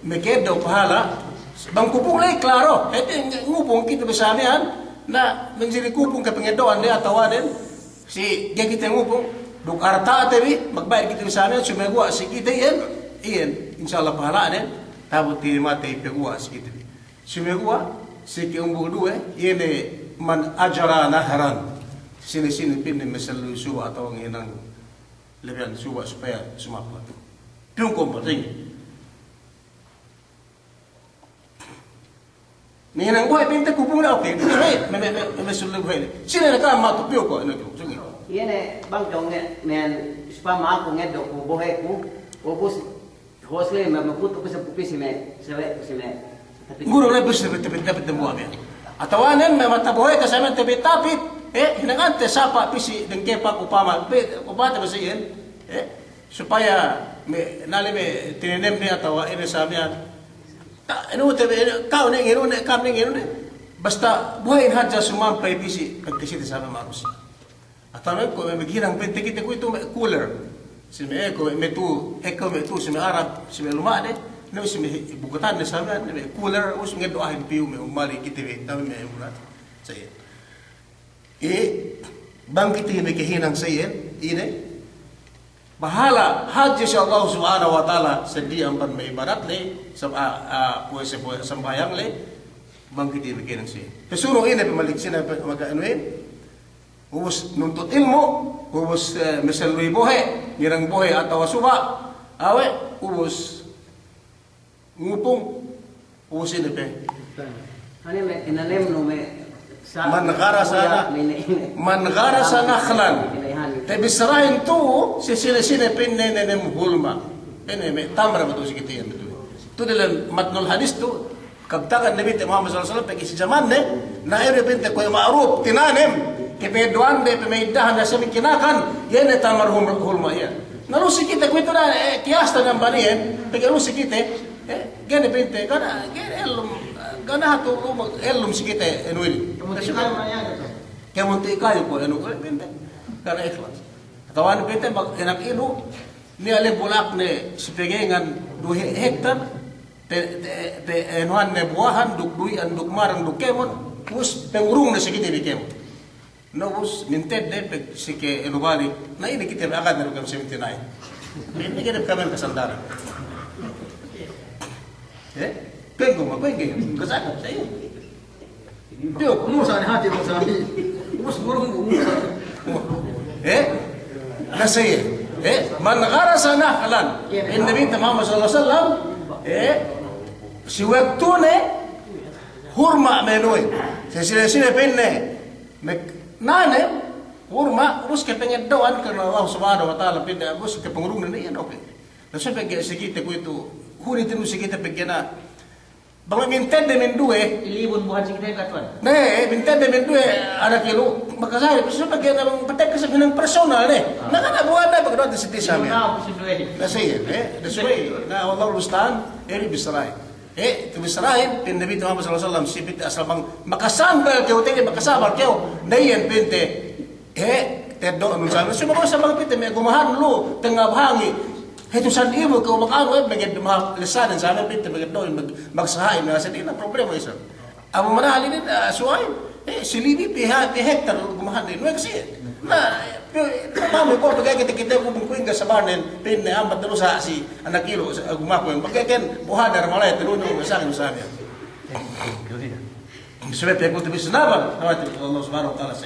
Me kedo pahala. Bang kupung lay klaro. Ngupong kita besamian na menjadi kupung ke pengedoan dia tawaden si dia kita ngupong duk arta tebi magbayar kita besamian sumegwa si kita iyan insyaallah pahala den tabut ti mate pegwa si kita. Sumegwa si ki umbu duwe yene man ajara nahran sini pinne mesalu suwa atau nginang lebihan suwa supaya sumapa piung komporting nginang buhay pinta kupung na okay me mesalu buhay sini na ka matu piung ko ano sungi Yene bang jong men spa ma ko ngedo ko buhay ko obus hosle me maputo ko sa pupisi me sewe ko me guru le bus tebet demo ame atawanen me matabuhay ka sa men tebet tapit hinangante sapa pisi deng kepa upama upata basiyen supaya me nali me tinenem ni atawa ini samia anu tebe kau ne ngiro ne kam ne ngiro ne basta buhay hadja sumampay pisi pagkisi sa marus atawa ko me girang pente kita ko itu cooler si me ko me tu si me arab si me lumade no si me bukatan ne samia me cooler us ngedo ahin piu me umali kita tawi me urat saya bangkit ini kehinang saya ini bahala haji si Allah subhanahu wa ta'ala sedih ampan may ibarat le puese sembayang le bangkit ini kehinang saya pesuruh ini pemalik sina magkaanuin ubus nuntut ilmu ubus mesalui bohe ngirang bohe atau suba awe ubus ngupung ubus ini pe Hani me inanem no me man gharasa nakhlan tapi serahin tu sini pinne nenem hulma pinne me tamra betul sikitian betul tu dalam matnul hadis tu kabtakan Nabi Muhammad SAW pergi si zaman ne na ere pinte ko ma'ruf tinanem kepeduan de pemeidahan na sami kinakan yene tamar hulma ya nalu sikite ko itu na kiasta ng banien pergi lu sikite gene pinte kana gene elum kana hatu elum sikite enuil kemunti kayo ko enu ko pinte kana ikhlas tawan pinte bag enak ilu ni ale bulak ne sipegengan 2 hektar te enuan ne buahan duk dui an duk marang duk kemon us pengurung na sikite bikem no us minted de pe sike enubali na ini kita agad na kam 79 ini kita kamen kasandara pengo ma pengen kasaka saya Pio, umusa ni hati umusa ni. Umus burung umusa. Nasaya. Man gharasa nahlan. Nabi Muhammad sallallahu alaihi wasallam si waktu ne hurma menoi. Sesile penne nane hurma us ke pengen doan karena Allah Subhanahu wa taala pinda us ke pengurung ne ya oke. Nasa pagge sikite ko itu hunitin sikite pagena bang mintende men due ilibun buhan sikite katuan. Ne mintende men due ada kilo makasari so pagena patek sa binang personal ne. Nakana buwan na pagdot sa tisa mi. Nasay desway na Allah rustan eri bisray. Tu bisray pin Nabi Muhammad sallallahu alaihi wasallam sibit asal bang makasambal keu tege makasabal keu dayen pinte tedo anu sa so sa bang pinte me gumahan lu tengah bangi itu san ibu kau makano bagian lesan sa amin pinte bagian doon magsahain na sa na problema isa amo manali din suay silibi piha hektar gumahan din wa kasi na mamo ko pagka kita ko bungkuin ka sa banen pinne ambat terus si anak kilo gumako yung pagkaken buhadar malay tulunyo sa akin sa amin sebab ko tibis naban Allah subhanahu wa ta'ala sa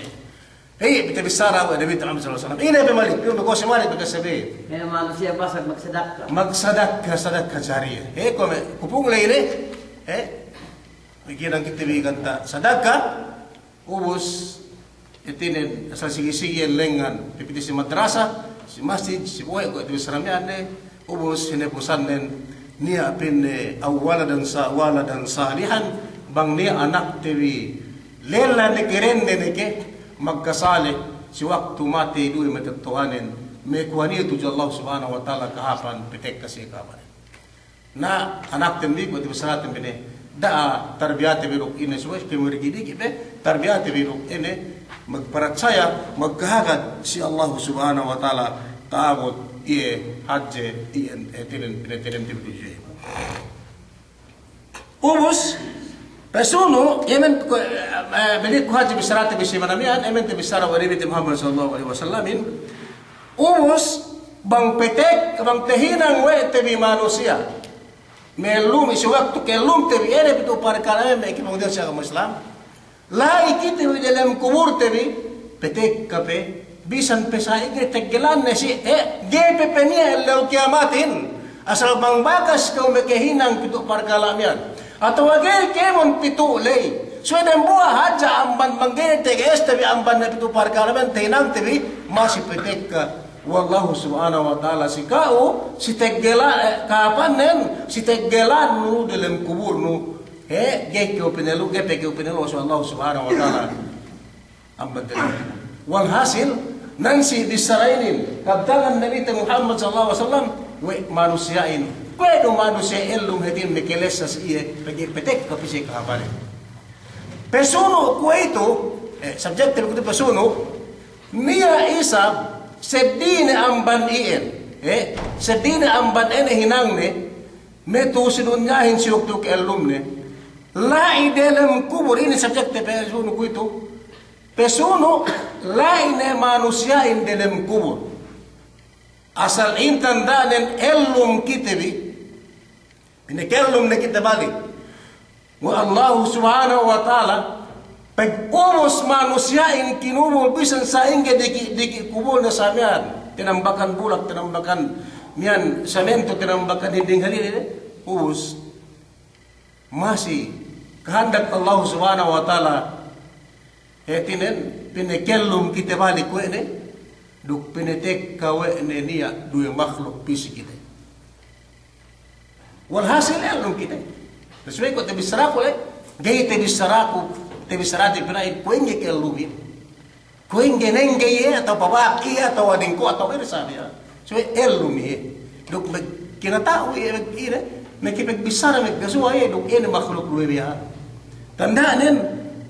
kita bisara wa Nabi Muhammad sallallahu alaihi wasallam. Ini pemalik, yung ko si Malik pagkasabi. Kaya manusia pasag magsadaka. Magsadaka jariyah. Kupung leile, bigyan kita biganta sadaka, ubus itinin asal sige-sige lengan pipiti si madrasa, si masjid, si buhay ko ito saramian ubus hinepusan niya pin awaladan salihan bang niya anak tiwi lela ni kirende ke magkasali si waktu mati dui matatuhanin may kuhani ito Allah subhanahu wa ta'ala kahapan pitek kasi kapan na anak tembi ko ito salat tembi ne da tarbiyate biruk ini semua kemurigidi kibe tarbiyate biruk ini magpercaya magkahagad si Allah subhanahu wa ta'ala kaabot iye hadje iyan pinetilim tibdije. Ubus pesuno yemen belit ko haji bisarati bisimanamian yemen te bisara wa nabi Muhammad sallallahu alaihi wasallam ubus bang petek bang tehinang we te bi manusia melum isi waktu kelum te bi ere bitu parkala me ki mangdel sa Islam la ikite bi dalam kubur te bi petek kape bisan pesai ge tegelan ne si gepe penia el kiamatin asal bang bakas kau me kehinang bitu parkala mian atau agar kemon pitu lei sudah buah haja amban mangge te este bi amban ne bitu parkala mian tehinang te bi masih petek ka wallahu subhanahu wa ta'ala si kau si teggelan kapan nen si teggelan nu dalam kubur nu ge ke penelu ge pe ke penelu Allah subhanahu wa ta'ala amban dalam walhasil nansi disarainin kabtangan Nabi Muhammad sallallahu alaihi wasallam we manusiain kuedo manusia elum hedin mekeles as iye pegi petek ka pisi kapan pesuno kueito subject ko pesuno niya isab sedine amban ien sedine amban ene hinangne metu sidunyahin siuktuk elumne la idelem kubur ini subjek pesuno kuito pesuno la ine manusia in delem kubur asal intan danen elum kitebi ini kelum ne kita balik wa Allah subhanahu wa ta'ala pag umos manusia in kinumul bisan sa inge diki kubul na samian tinambakan bulak tinambakan mian semento tinambakan hinding halil umos masih kehendak Allah subhanahu wa ta'ala etinen pinekelum kita balik ko ene duk pinetek kawe ene niya dua makhluk pisi kita walhasil elum kita sesuai ko tebisaraku gay tebisaraku tebisarati pinay kuenge ke lumi kuenge nenge ye atau babaki atau adingko atau ini sabi ya so elumi duk kinatawi ine nakipag bisara meggasua ye duk ene makhluk luwi ya tandaanin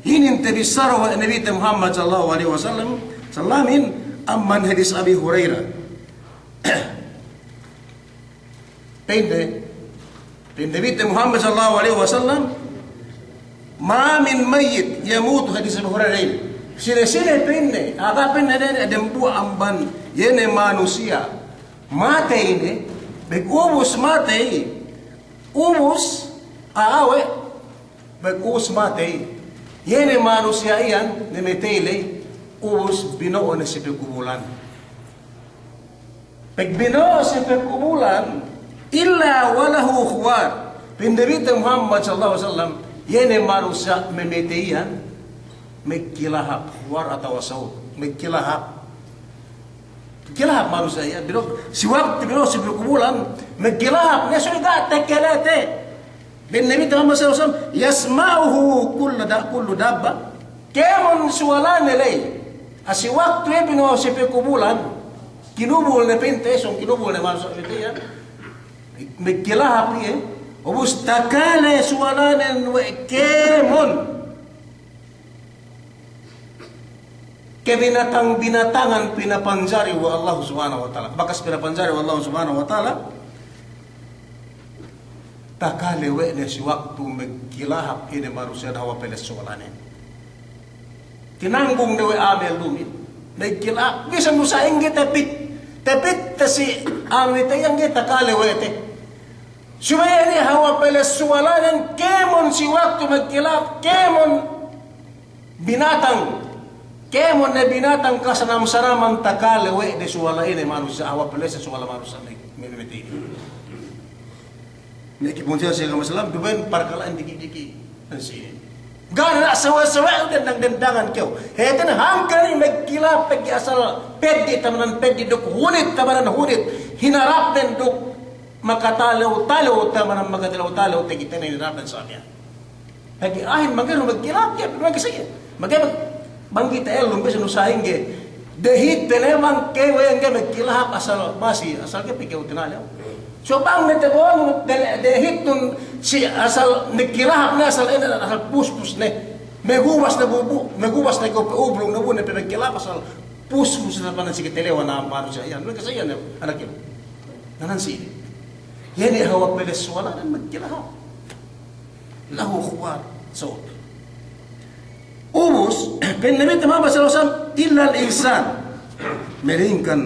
hinin tebisara wa Nabi Muhammad sallallahu alaihi wasallam sallamin amman hadis Abi Hurairah pende Nabi Muhammad sallallahu alaihi wasallam ma min mayyit yamut hadis Abu Hurairah sile penne aga penne dem buah amban yene manusia mate ini beg ubus mate ubus awe beg ubus mate yene manusia iyan nemetele ubus bino na si pekubulan beg bino si pekubulan illa walahu khuwar pindabi Muhammad sallallahu alaihi wasallam yene manusia memeteian megkilahap war atau saud megkilahap manusia ya biro si waktu biro si kubulan megkilahap ne sudah tekelete bin Nabi Muhammad sallallahu alaihi wasallam yasma'uhu kullu dabba kemon sualane lay asi waktu e bino si kubulan kinubul ne pente son kinubul ne manusia meteia megkilahap ye ubus takale sualanen we kemon ke binatang-binatangan pinapanjari wa Allah subhanahu wa ta'ala bakas pinapanjari wa Allah subhanahu wa ta'ala takale we ne si waktu megkilahap ine manusia hawa peles sualanen tinanggung de we amel dumit megkilahap bisa musaing tepit si amit yang kita kale we te supaya ini hawa peles sualanan kemon si waktu megkilap kemon binatang na binatang kasanam-sanaman takale we de suala ini manusia hawa peles suala manusia memeti neki punca saya masalah duben parkalaan diki-diki sini gana sawa-sawa udah nang dendangan kau heten hangkani megkilap pegi asal pedi tamanan pedi duk hunit tamanan hunit hinarap den duk makatalaw tamanan magatalaw te kita na inarapan sa amin pagi ahin magano magkilap ya magasaya magay banggita elum beso nusahin ge dehit penemang kewe nga magkilap asal masi asal ke pikaw tinalaw so bang netebon dehit nun si asal nagkilap na asal ina asal puspus ne Meguwas na bubu, meguwas na ublong na buo na pinagkila pasal puso sa panan si kitelewa na manusia. Yan, kasi yan anak yun. Nanansi. Yan hawak beles wala nang magkila. Lahu khuwar so. Ubus penlemit Muhammad sallallahu alaihi wasallam illa al-insan. Meringkan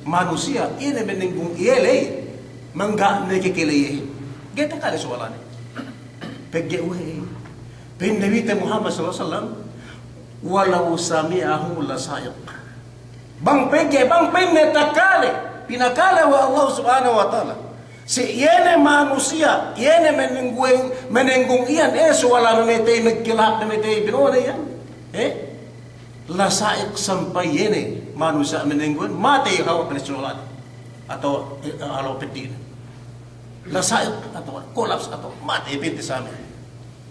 manusia ini menenggung iele mangga nekikilay. Geta kali soalan. Pegge uhe. Penlemit Muhammad sallallahu alaihi wasallam walau sami'ahu la sa'iq. Bang pegge bang penne takale pinakala wa Allah subhanahu wa ta'ala. Si yene manusia, yene menenggung iyan, wala memetay magkilap na metay binona yan. Lasaik sampai yene manusia menenggung, mati hawa penesulat atau halo pedin. Lasaik atau kolaps atau mati pinti sami.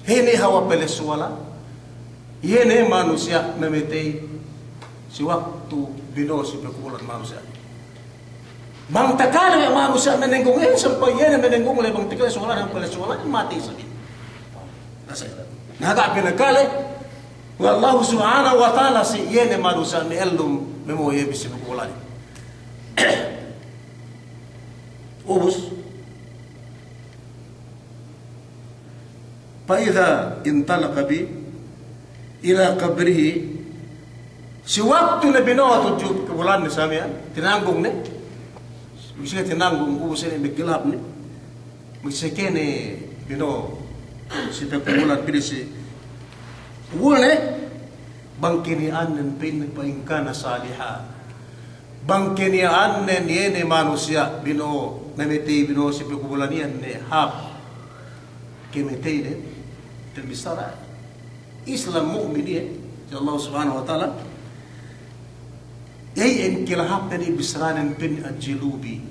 Hene hawa penesuala, yene manusia memetay si waktu bino si pekulan manusia. Bang takala yang manusia menenggung sampai yan menenggung oleh bang takala soalan mati sabi. Nasa naga pinakale wallahu subhanahu wa ta'ala si yan manusia meelum memoye bisi bukulan. Ubus fa idza intalaqa bi ila qabrihi si waktu na binawa tujuh bulan ni samian tinanggung ni bisa tinanggung ubus ini begilap ni bisa kene bino si pekulan pilih si wune bangkini annen pin paingkana salihah bangkini annen yene manusia bino namete bino si pekulan yan ne hap kemete ne terbisara Islam mu'minin Allah subhanahu wa ta'ala en kilahap tadi bisranan pin ajilubi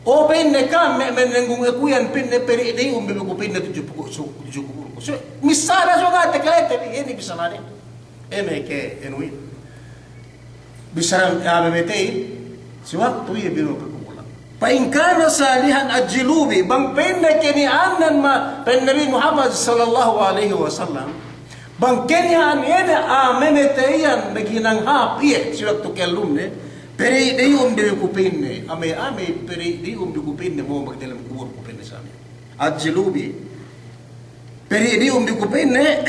o pin ne kam menenggung ekuyan pin ne peri dei umbe ko pin ne tujuh so misara so ga tekalete ini bisranan ke enui bisran amemete si waktu ye bino pekulan pa in kana salihan ajilubi bang pin ne kini annan ma pen nabi Muhammad sallallahu alaihi wasallam bang kenyan ene memeteyan beginang hap iye si waktu kelum ne peri di de kupinne ame peri di de kupinne mo magdalam kubur kupinne sa amin adjilubi peri di de kupinne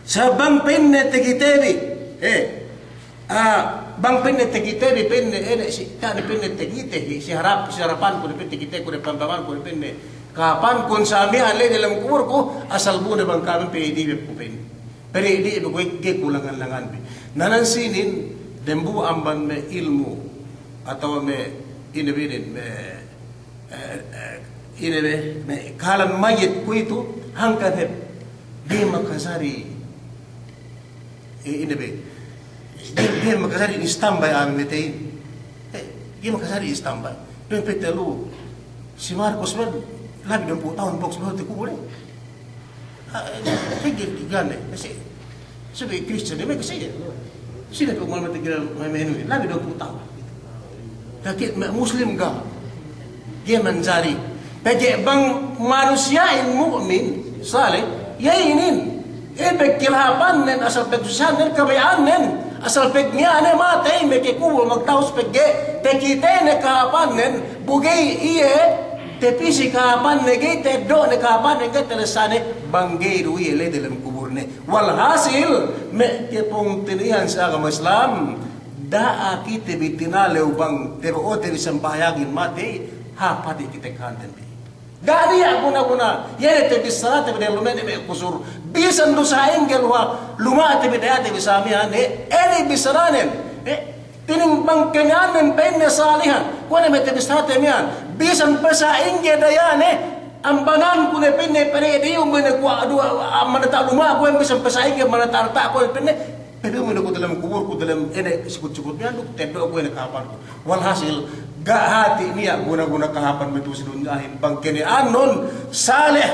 sa bang penne tegitebi bang penne tegitebi penne ene si tani penne tegite si harapan ko penne tegite ko pambaman ko penne kapan kun sami ale dalam kubur ko asal bune bang kami pedi pupin pedi ko ke kulangan langan bi nanan sinin dembu amban me ilmu atau me inebidin me kalan mayit ko itu hangkan heb di makasari inebe di makasari istambay ametein di makasari istambay don petelu si Marcos man labi 20 tahun box baru tekuk boleh. Saya gane, kasi sabi Christian dia kasi sila ko mal matigal menu labi 20 tahun. Tapi Muslim ka dia manjari. Pagi bang manusia in mukmin saleh yainin bekilhapan nen asal petusan nen kabayan nen asal pegnya ane mate meke kubo magtaos pegge tekitene kahapan nen bugay iye tapi si kapan negay tedo ne kapan negay telasane banggay ruwi ele dalam kubur ne walhasil me kepong tinihan sa agama Islam daa kita bitinale ubang tebo o tebi sampayagin mati hapati kita kanten bi gadi guna yele tebi salat tebi lumene me kusur bisan dosa engel wa luma tebi daya tebi samihan ene bisaranen tining bangkenyanen penne salihan kuane me tebi salat mian bisan pesa inge dayane ambanan kune penne pere di umene ku adu amanata luma ku bisan pesa inge manata ta ku penne pede umene ku dalam kubur ku dalam ene sikut-sikut mian duk tedo ku ene kapan ku walhasil ga hati niya guna-guna kahapan betu sidunyahin bangkene anon saleh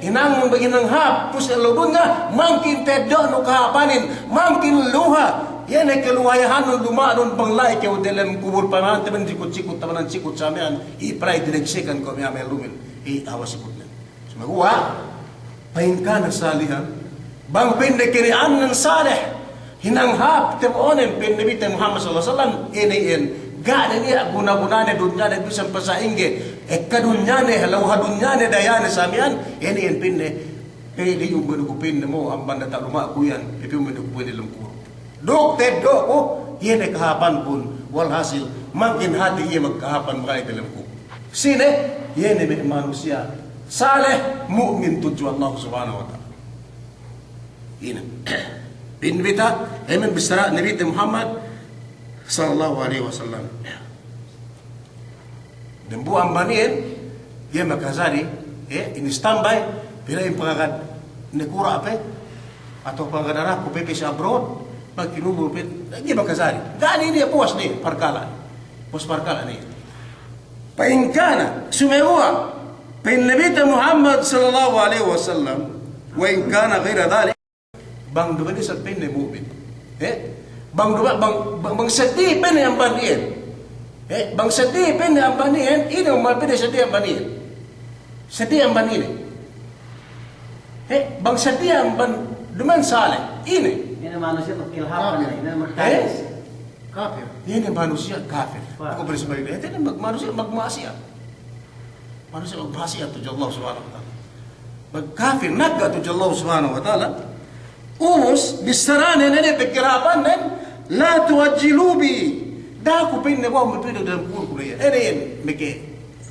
inang baginang hapus elodunga mangkin tedo no kahapanin mangkin luha yene keluayahan nun lumanon banglay ke dalam kubur paman teman sikut-sikut tamanan sikut samian ipray direksikan ko mi amel lumin awas sikut na sumagwa pain kana salihan bang pinne kini anan saleh hinang hap temonen pinne bita Muhammad sallallahu alaihi wasallam ini gak niya guna-gunane dunyane bisan pasaingge kadunyane halaw hadunyane dayane samian ini pinne di umben ko pinne mo ang banda taluma ko yan ipiumben ko pwede lungkuro dok tedo ko yene kahapan pun walhasil makin hati iya magkahapan makay dalam ko sine yene may manusia saleh mu'min tuju Allah subhanahu wa ta'ala ini binbita emen bisara Nabi Muhammad sallallahu alaihi wasallam dan buang banin dia makasari ini standby bila yung pangagad nekura apa atau pangagad arap ko pepe sa abroad magkinubul pet dia makasari gani dia puas nih parkala pos parkala nih painkana sumewa pain Nabi Muhammad sallallahu alaihi wasallam wa in kana ghaira dhalik bang duba ni sa pinne mu'min bang duba bang sedih pinne ang baniin bang sedih pinne ang baniin ini umal pinne sedih ang baniin sedih ang baniin bang sedih ang duman saleh ini manusia magkilhapan na magtalis Kafir. ini manusia kafir ako beri sebagai dia ini manusia magmaksiat manusia magmaksiat tujuh Allah subhanahu wa ta'ala magkafir nagga tujuh Allah subhanahu wa ta'ala umus bisarane nene pikirapan nen la tuwajjilu bi da ku pinne wa mo pinne dalam kurku ya ene meke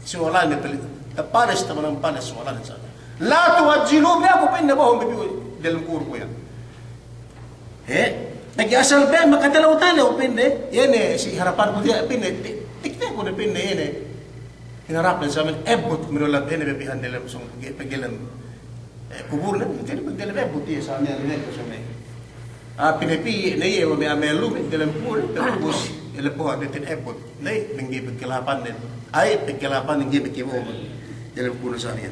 soalan ne pelit panas teman panas soalan sana la tuwajjilu bi aku pinne wa mo dalam kurku ya lagi asal ben makatalaw-talaw pinne ene si harapan ko dia pinne tikte ko ne pinne ene hinarap na sa amin ebot minulab ene bebihan nila sung pagilan kubur na jadi pagdala buti sa amin rin ko sa may pinapi na iyo may amelu dalam kubur tapos ilapo natin ebot na nanggi pagkilapan din ay pagkilapan nanggi pagkibo dalam kubur sa amin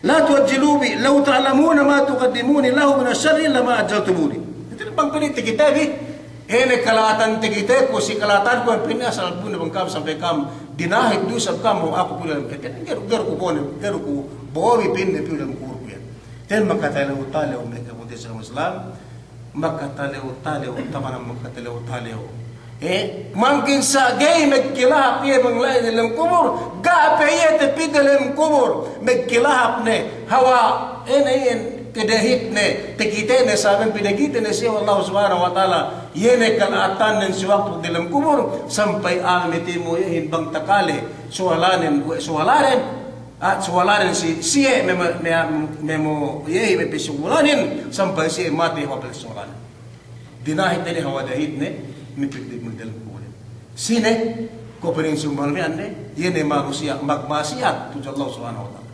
la tuwajjilu bi law ta'lamuna ma tuqaddimuni lahu min ash-sharri lama ajjaltumuni ito bang piniti kita bi ene kalatan tikite ko si kalatan ko pinasal bu na bang kam sampai kam dinahit du sab kam ako pulang garu ko bone garu ko bowi pinne pulang kubur dan makatalaw-talaw mereka putih sa Islam makatalaw-talaw tamanang makatalaw-talaw mungkin sa gay magkilahap iya bang lain dalam kubur gape iya tepi dalam kubur magkilahap ne hawa inayin kedahit ne tekite ne sabi pinagite ne siya Allah subhanahu wa ta'ala yene kalatan ng siwak dalam kubur sampai amiti mo yahin bang takali suwalanin at suwalanin siya memo yehi may pisuwalanin sampai siya mati wapal suwalanin dinahit na ni hawadahit ne mipigdig mo dalam kulit sine ko pining sumalmian ne yene manusia magmasiyat to Allah subhanahu wa ta'ala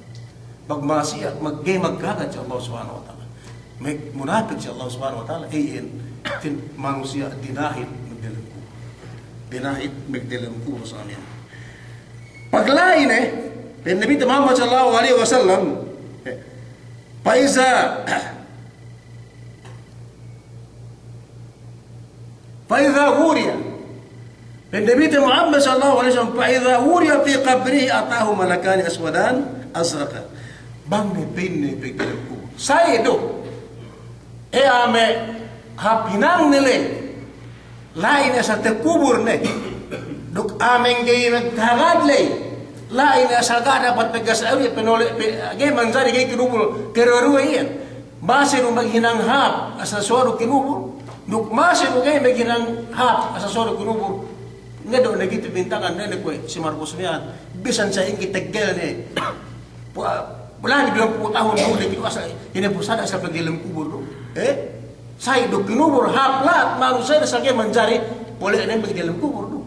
magmasiyat magkagad sa Allah subhanahu wa ta'ala may munafik sa Allah subhanahu wa ta'ala tin manusia dinahit magdalam kulit dinahit magdalam kulit sa amin paglain Nabi Muhammad sallallahu alaihi wasallam فإذا وري النبي محمد صلى الله عليه وسلم فإذا وري في قبره أتاه ملكان أسودان أزرقان bang pinne dalam kubur saya do ame hapinang nile lain sa te kubur ne duk ameng gay nagkagad le lain asal ka dapat pagkasawi penole gay manzari gay kinubur keruruwa iyan base nung maghinanghap asa suwaro kinubur duk mase nung gay maghinanghap asa suwaro kinubur nga do nagiti bintangan na nagwe si Marcos Mian bisan sa ingi taggel ne wala ni bilang po tahun dulu gitu asa ini pusada sa pagilam kubur do say do kinubur haplat manusia sa gay manzari boleh na pagilam kubur do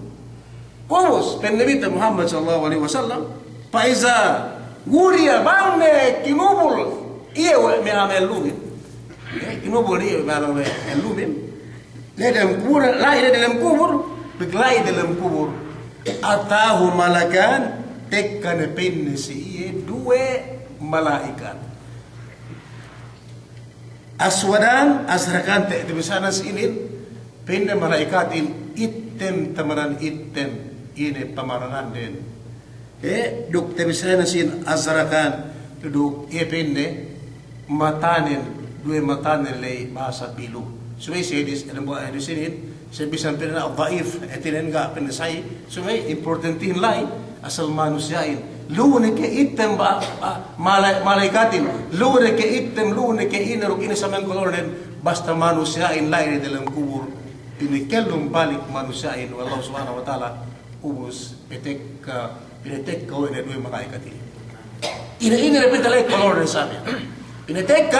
Kobos, Nabi Muhammad sallallahu alaihi wasallam, paiza guria bangne kinubul, iya me amel lumin, kinubul iya me amel lumin, dalam kubur, lain dalam kubur, beglai dalam kubur, atahu malakan tekkan pinne si iya dua malaikat, aswadan asrakan te di sana sinin pinne malaikatin item tamaran item ini pamaranan din duk temisana sin azrakan duk ipinde matanin dua mata nilai bahasa pilu. Sumay sedis alam mo di sini sebisan pina dhaif etinen ga pinasay sumay importantin lai asal manusiain lune ke item ba malaikatin lune ke item lune ke inarok ini sa mangkolorden basta manusiain lai dalam kubur pinikelum balik manusiain wallahu subhanahu wa taala ubus petek ko ina dua malaikat ini repita lai kolorden sabi pinetek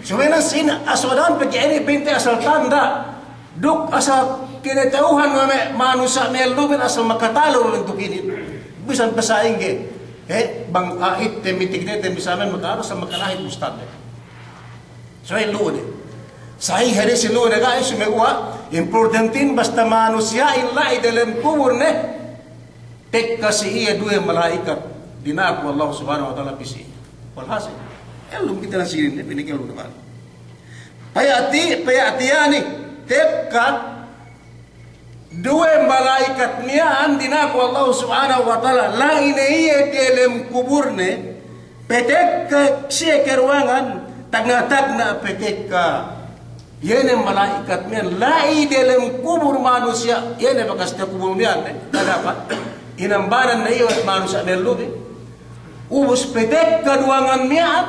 sumena sin aswadan pagini pinte asal tanda duk asal kinatauhan manusia melubin asal makatalo untuk ini bisan pasaing bang ait temitik ne bisa men makaro sa makalahit mustad so ay lude sahi hari si lude ga isu megwa importantin basta manusia illa dalam kubur ne tek kasi iya dua malaikat dinaku Allah subhanahu wa taala bisi walhasil elum kita nasirin ne pinike lu depan payati tekka dua malaikat niyan dinaku Allah subhanahu wa ta'ala la inaiye dalam kuburne petekka siya keruangan tagna petekka yene malaikat niyan la dalam kubur manusia yene bakas ta kubur niyan dapat inambaran na iyo manusia melubi ubus petekka duangan niyan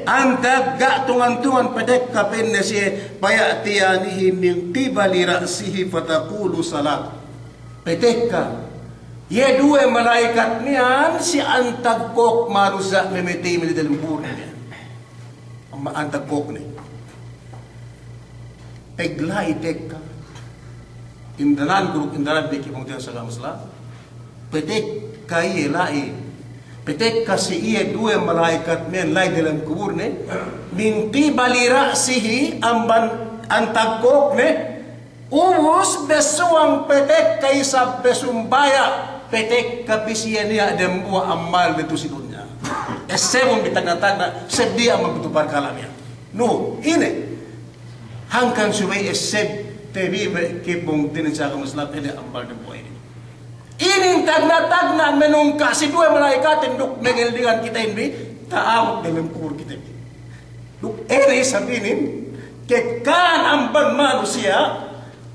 anta ga tungan pedek kapenne si payatiyanihi min qibali ra'sihi fataqulu salat pedekka ye dua malaikat niyan si antagkok marusa memeti mi dalam kubur niya amma antagkok ni peglai tekka indanan guru indanan beki mungkin sagam sala pedekka ye lai petek kasi iya dua malaikat men lai dalam kubur ne min qibali ra'sihi amban antagkok ne ubus besuang petek kaisa besumbaya petek kapisiya niya dem buah amal betu si dunya esebon bitagna-tagna sedia magtupar kalamnya no ini hangkan subay eseb tebi ke bong tinsa ka muslat ede amal dem buah ini ini tagna-tagna menungka si dua malaikat induk mengelingan kita ini taawak dalam kubur kita ini. Duk ini sabinin kekan amban manusia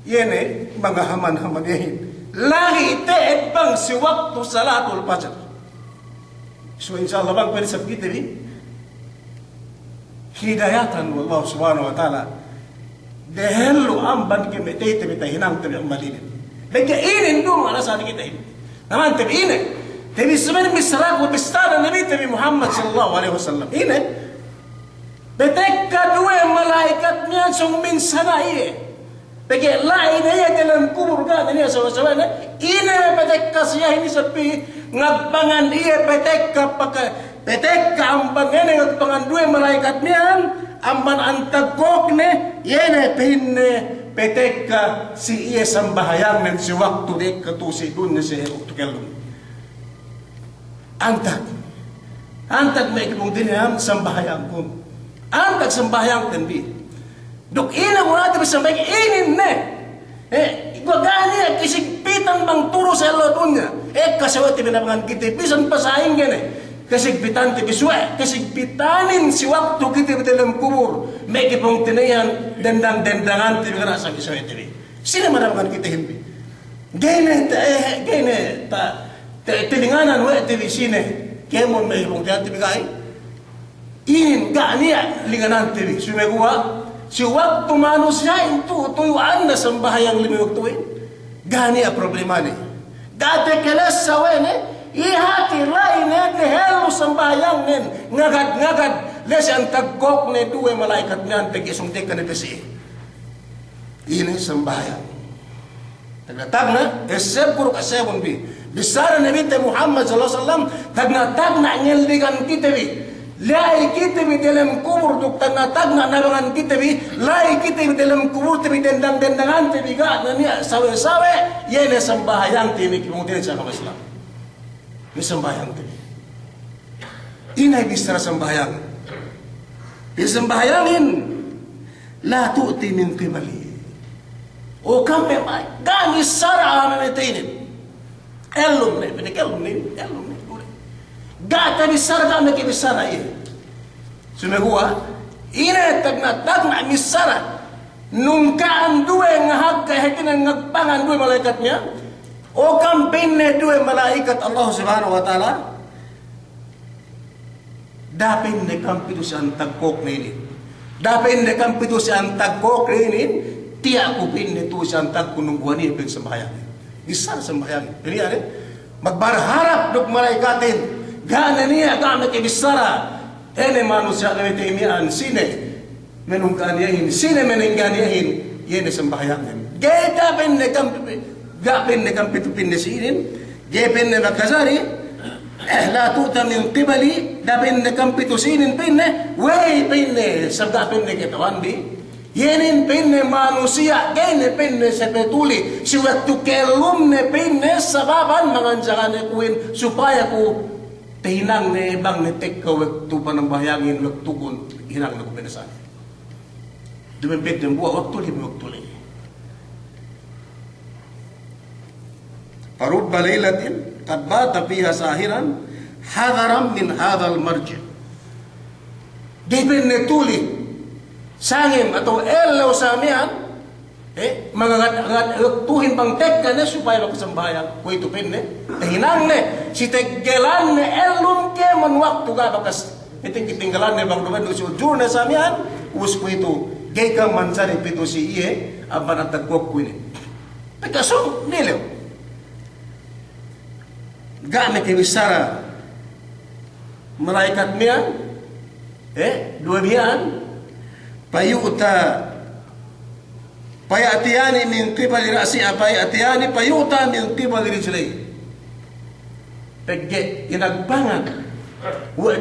yene mga haman-haman yahin. Lagi teet bang si waktu salatul fajar. So insyaallah bang pwede sa kita ini hidayatan Allah subhanahu wa ta'ala dehelu amban kemetete hinang tabi amalinin. Lagi ini dulu alasan kita ini. Naman tabi ini. Tabi sebenarnya misalnya bistara Nabi tabi Muhammad sallallahu alaihi wasallam. Ini. Betekka dua malaikat niya sung minsana iya. Bagi lain iya dalam kubur ka niya sawa-sawa na. Ini betekka siya ini sabi ngagpangan iya betekka betekka ambang ini ngagpangan dua malaikat niya amban antagkok ne yene pinne petekka si iya sambahayang men si waktu dek ketusi dun si waktu kelum antag may kipong dinam sambahayang kun antag sambahayang tendi duk ina mo natin sambayang inin ne igwa gani kisig pitang bang turo sa ilo dunya kasawati binabangan kita bisan pasahin gani kasig pitan ti biswa kasig pitanin si waktu kita dalam kubur may kipong tinayan dendang-dendangan ti bigara sa biswa iti sino manabangan kita hindi gane tilinganan wa iti sine kemon may kipong tiyan ti bigay inin gani linganan ti sumegua si waktu manusia itu tuyuan na sambahayang limi waktu gani a problema ni dati kelas sawe ihati lain helu sembahyang nen ngagad les ang tagkok ne dua malaikat niyan pag-isungtik ka na pesi ini sembahyang tagna esep guru kasebon bi bisara Nabi Muhammad sallallahu alaihi wasallam tagna ngeldigan kita bi lai kita bi dalam kubur duk tagna nabangan kita bi lai kita bi dalam kubur bi dendang-dendangan bi ga niya sawe-sawe yene sembahyang ti mi kimutin sa Islam ini sembahyang tadi. Ini bisa sembahyang. Disembahyangin la tu'ti min qibali. O kami gani sara memetinin. Elum ne, elum ne. Gata bisara kami ke bisara ini. Sumegua Ina tagna misara nungkaan dua ngahag kahikinan ngagpangan dua malaikatnya o kampinne dua malaikat Allah subhanahu wa ta'ala dapin ne kampitu si antagkok na ini dapin ne kampitu si antagkok na ini tiyak kupin ne tu si antag kunungguan ini pin sembahyang isar sembahyang ini ano magbarharap duk malaikatin gana niya gamit ibisara ene manusia na itimian sine menungganiyahin sine menungganiyahin yene sembahyang gaya gapin ne kampitu pin ne sinin gapin ne makazari la tuta min qibali dapin ne kampitu sinin pin ne way pin ne sabda pin ne ketawan di yenin pin ne manusia gene pin ne sepetuli si waktu kelum ne pin ne sababan manganjangan ne kuin supaya ku hinang ne bang ne tek ka waktu panambayangin waktu kun hinang na kupenasan dumempit ng buwa waktu li farubba laylatin qad bata fiha sahiran hadaran min hadha al-marji dipin ne tuli sangim atau elaw samian mga tuhin pang tekka na supaya makasambayang ko ito pin hinang ne si teggelan ne elum ke man waktu ka bakas iting-itinggalan ne bang duman si ujur na samian us ko ito gay ka mansari pito si iye aban at tagkok ko ini pagkasong nilew gane kay wisara malaikat miyan dua miyan payuta payatiyani min qibali ra'si payatiyani payuta min qibali rijlay pagge inagbangan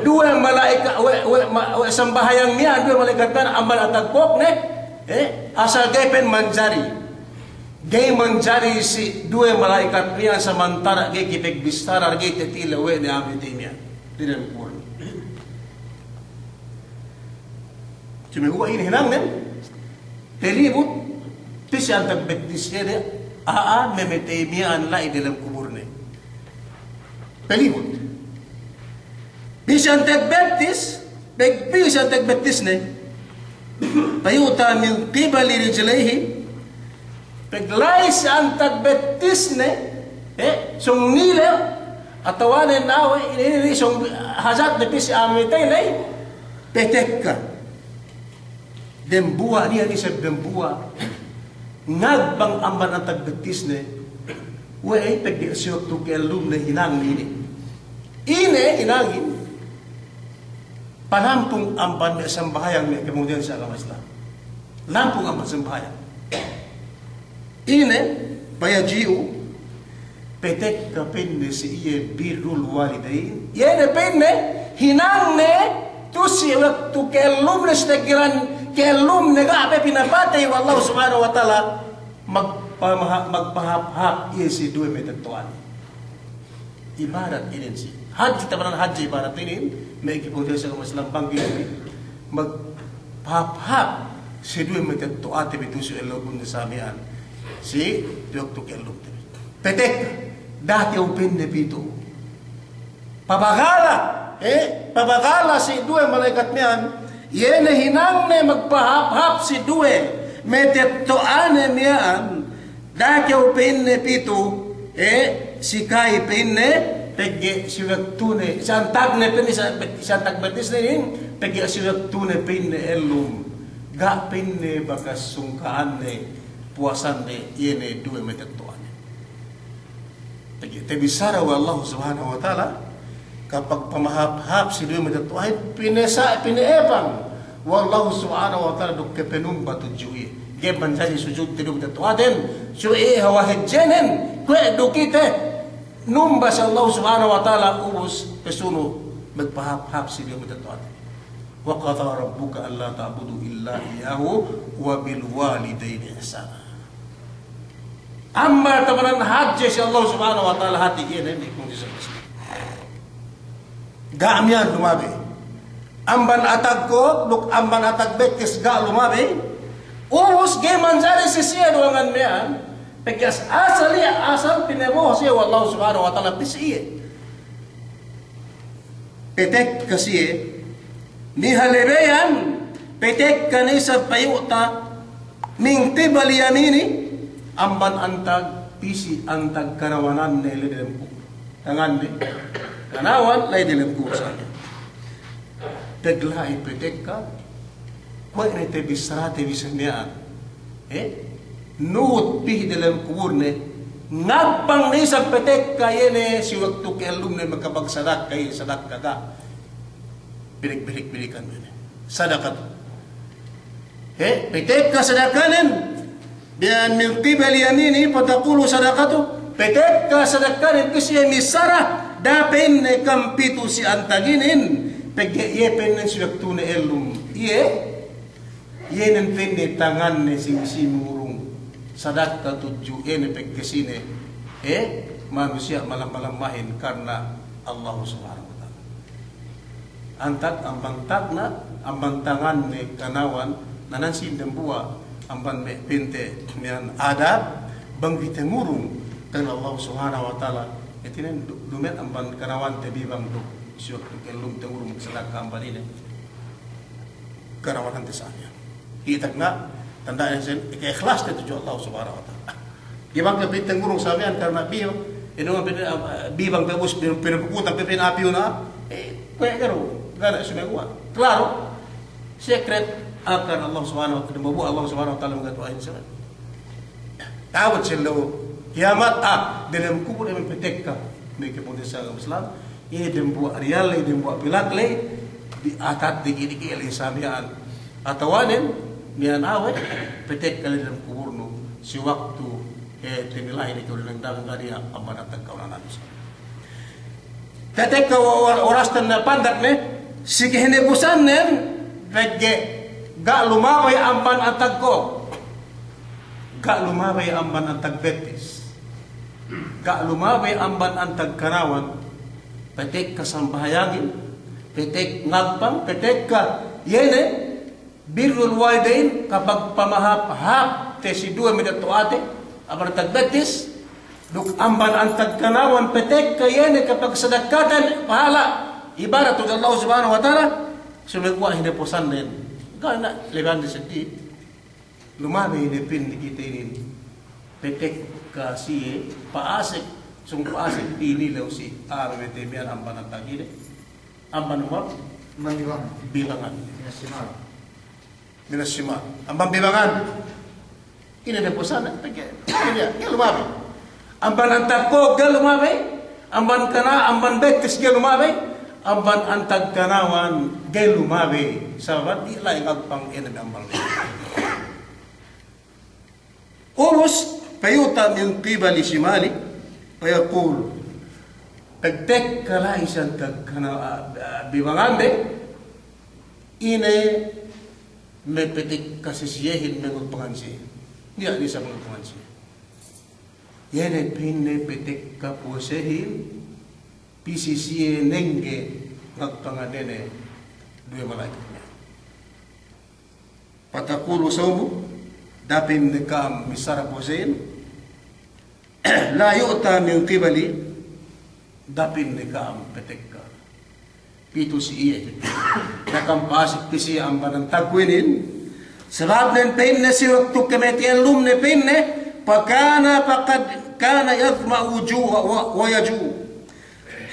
dua malaikat sambahayang niya dua malaikat na amal atagkok ne asal gaypen manjari gay manjari si dua malaikat niya samantara gay kipig bistara gay tetilawe ni amiti niya dinan po cumiguwa ini hinang nen telibut pisi ang tagbektis niya memetemian la dalam kubur ne pelibut pisi ang tagbektis pisi ang tagbektis ne payuta min qibali rijlayhi paglay sa ang tagbektis ne sung nila atawanin na ini sung hazat na pisi amitay na petekka dembuwa niya ni sa dembuwa ngagbang amban ang tagbektis ne way pagdi asyok to kelum na hinang nini ine hinangin panampung amban na sambahayang may kemudian sa agama Islam lampung amban sambahayang ine payajiu petek kapin ne si iye birrul walidain yene penne hinang ne tu si waktu kelum na sinagiran kelum nega pinapatay wallahu subhanahu wa ta'ala magpahap-hap si dua metatuan ibarat inin si haji tabanan haji ibarat inin may ikiputin sa Islam banggi magpahap-hap si dua metatuan tibitu si elobun na samian si waktu kelum petek dati upin na pito pabagala si dua malaikat niyan yene hinang ne magpahap-hap si duwe metetoane miyan dakyaw pinne pito si kai pinne pegge si waktune santag ne pinne santag batis ne rin pegge si waktune pinne elum ga pinne bakas sungkaan ne puasan ne yene duwe metetoane pegge tebisara wa Allah subhanahu wa ta'ala kapag pamahap-hap si duwe metetoane pineepang wallahu subhanahu wa ta'ala duk kepenum batu juhi geban jadi sujud tiduk tatuaden su'i hawahijenen kwe dukite numbas Allah subhanahu wa ta'ala ubus pesunu magpahap-hap si duwe metetoane wa qadha rabbuka alla ta'budu illa iyyahu wa bil walidayni ihsana amma tabanan haji si Allah subhanahu wa ta'ala hati ini kung disebut gaamyan lumabi amban atag ko luk amban atag bekis ga lumabi ubus ge manjari sisiya duangan mean pekas asal pinemo siya wallahu subhanahu wa ta'ala pisiye petek kasiye ni halebeyan petek kanisa payuta ming tibal yamini amban antag pisi antag kanawanan na ilidem ko tangan ni kanawan lay dilem ko sa tegla ipetek ka kwa ni te bisra te bisnian nuhut pih dilem kubur ne ngapang ni sa petek ka yene si waktu ke alumne makabagsadak kay sadak kaga bilik-bilik-bilikan mo sadakat petek ka sadakanin biyan min qibal yamini patakulu sadakatu petek ka sadakanin kasi misara dapin ne kampitu si antaginin pegge yepen ne si waktu ne elum yenen pende tangan ne simurung sadaka tuju ene pegkesine manusia malam-malamahin karena Allah Subhanahu wa taala. Antag ambang tagna ambang tangan ni kanawan nanansin dembua amban me pinte mian adab bang vitemurung karena Allah Subhanahu wa taala etinen dumet amban kanawan te bibang do syuk kelum temurung sadaka amban ini kanawan te sanya kita na tanda yang ikhlas itu Allah Subhanahu wa taala. Gibang ke piteng gurung sabian karena biyo ino bibang pebus pinapukutang pipin apiyo na kaya garo gana sumegwa. Claro, secret akan Allah Subhanahu wa taala mabu Allah Subhanahu wa taala magatuahin sila. Tawad sila kiamat dalam kubur yang petekka may kepunta sa Islam dem buat real dem buat pilakle di atat dikit-dikit sabian atawanen mian awe petek kali dalam kubur no si waktu tinilai ni kau dalam dagang dia amanat kawanan anus petek kau oras tan pandak ne si kehenebusan nen pegge gak lumaway amban antag ko gak lumaway amban antag betis gak lumaway amban antag karawan petek kasambahayangin petek ngagpang petek ka yene birrul walidain kapag pamahap-hap te si dua medato ate abar tagbetis duk amban antag kanawan petek kayene kapag sadakatan pahala ibarat tu Allah Subhanahu wa taala sumegwa hineposan den kana leban de sedit lumabe de pin dikitenin petek kasi paasik sung paasik ini law si arwete bian amban antag ine amban umar bilangan minas simal ambang bilangan ini ada posana peke dia lumabe amban antag ko galumabe amban kana amban betis galumabe amban antag kanawan galumabe sabat ilay agpang ina ambang urus payuta min qibali shimali payaqul pagtek kalaisan tag kana bilangan de ine may petik kasisiyehin mengut pengansi. Dia bisa mengut pengansi. Yene pinne petik kapusehin pisisiye nengge ngagpangadene dua malaikatnya. Patakulu saumu dapin nekam misara pusehin la yu'ta min qibali dapin nekam petik ka. Pitu si iye nakam pasik pisi amban tagwinin sebab nen pinne si waktu kematian lumne pinne pakana faqad kana yadma wujuha wa yaju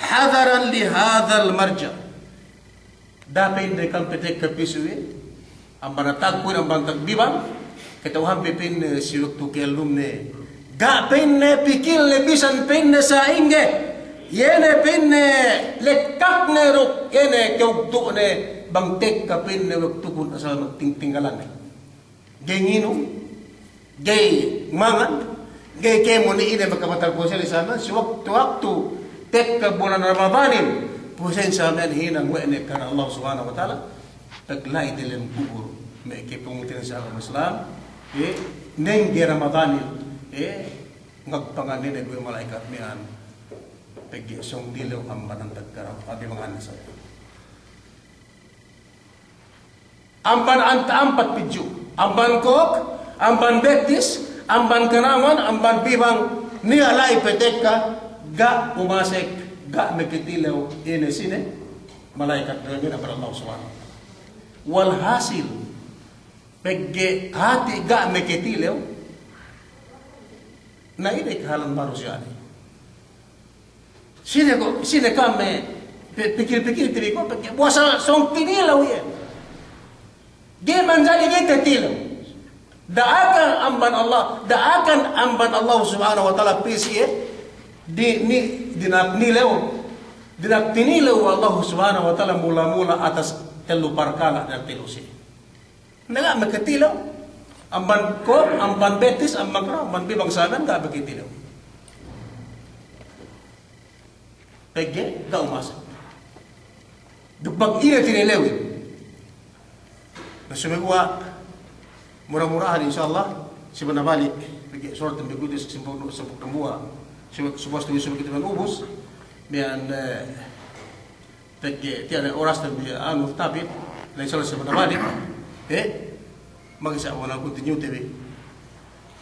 hadaran li hadzal marja dapin de kam petek kapisuin amban tagwin amban tagbibang ketauhan pinne si waktu ke lumne ga pinne pikil le bisan pinne sa inge yene pinne lekak ne ruk yene keugtu ne bangtek ka pinne waktu kun asal magtingtinggalan ne gengino gay mangan gay kemo ni ine makamatag po siya sana si waktu tek ka bulan Ramadanin pusen sa amin hinang wene kana Allah Subhanahu wa taala taglay dilim kubur may kipumutin sa Islam neng di Ramadanin ngagpanganin ay malaikat mian pegi song dilaw amban ang tagkaraw abi mga anak sa amban anta ampat pidyo amban kok amban betis amban kanawan amban bibang nialay petek ga umasek ga mekitilaw ine sine malaikat dengan Allah Subhanahu wal hasil Pegge hati ga meketilew. Na ini kehalan baru siya. Sine kami pikir-pikir tiri ko puasa song tinilaw yan. Di menjadi kita tilaw. Daakan amban Allah subhanahu wa ta'ala pisiye dinapnilaw Allah subhanahu wa ta'ala mula-mula atas telu parkala dan telusi. Naga makatilaw. Amban ko, amban betis, amban kra, amban bibang sanan, ga makitilaw. Pegge, ga umasa. Dupag ina tinilawin. Nasumigwa, murah-murahan insyaAllah, si manabalik, pegge, surat ang bigudis, sa pagkambuha, supos tuwi sumigit ng ubus, biyan, pegge, tiyan oras na biyan, tapit, na insyaAllah si manabalik, mag-isa mo na continue TV.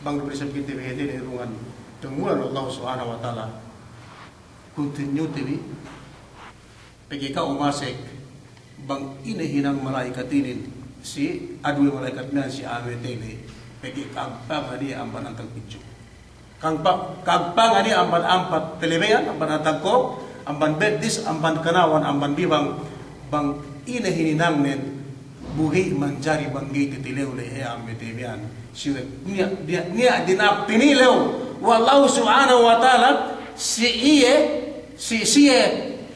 Bang diberi sabit TV hindi ni rungan tunggulan Allah Subhanahu wa taala. Continue TV. Pagi ka umasek bang inahinang malaikatinin si adui malaikat na si Ame Tele. Pagi kagpang ani amban ang picture. Kagpang ani amban ampat telebeyan amban atagko amban bedis amban kanawan amban bibang bang inahininang nen buhi manjari banggi titilew le Ame Tebian. Siya niya dinapinilew wallahu subhanahu wa ta'ala siya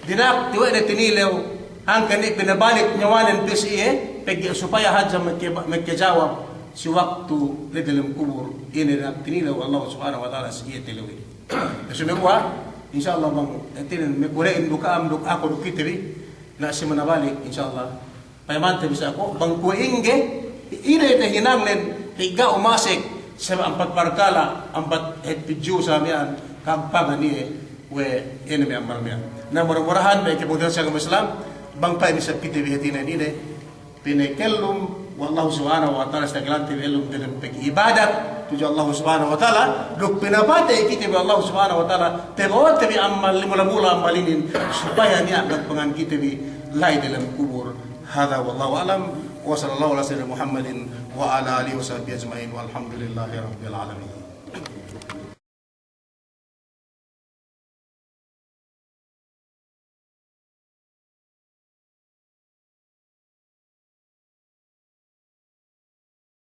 dinap tiwa na tinilew ang kani pinabalik nyawanan pis pegi supaya hadja magkajawab si waktu le dalam kubur ini dinapinilew Allah subhanahu wa ta'ala siya tilew. Kasi megwa insyaallah bang tinin megure induka amduk ako dukitiri na si manabalik insyaallah. Payamante bisa ako bang kuingge ina ita hinanglen tiga umasik sa ampat parkala ampat hetpidju sa miyan kampang ni we ina mi ambar miyan na murah-murahan may kibungdan sa Islam bang pa bisa kita bihatina ni pinekellum wallahu subhanahu wa ta'ala staglanti elum dalam ibadat tuju Allah subhanahu wa ta'ala duk pinapate kita bi Allah subhanahu wa ta'ala tebot bi amal mula-mula amalinin supaya ni agak pengan kita bi lai dalam kubur. هذا والله أعلم وصلى الله على سيدنا محمد وعلى آله وصحبه أجمعين والحمد لله رب العالمين.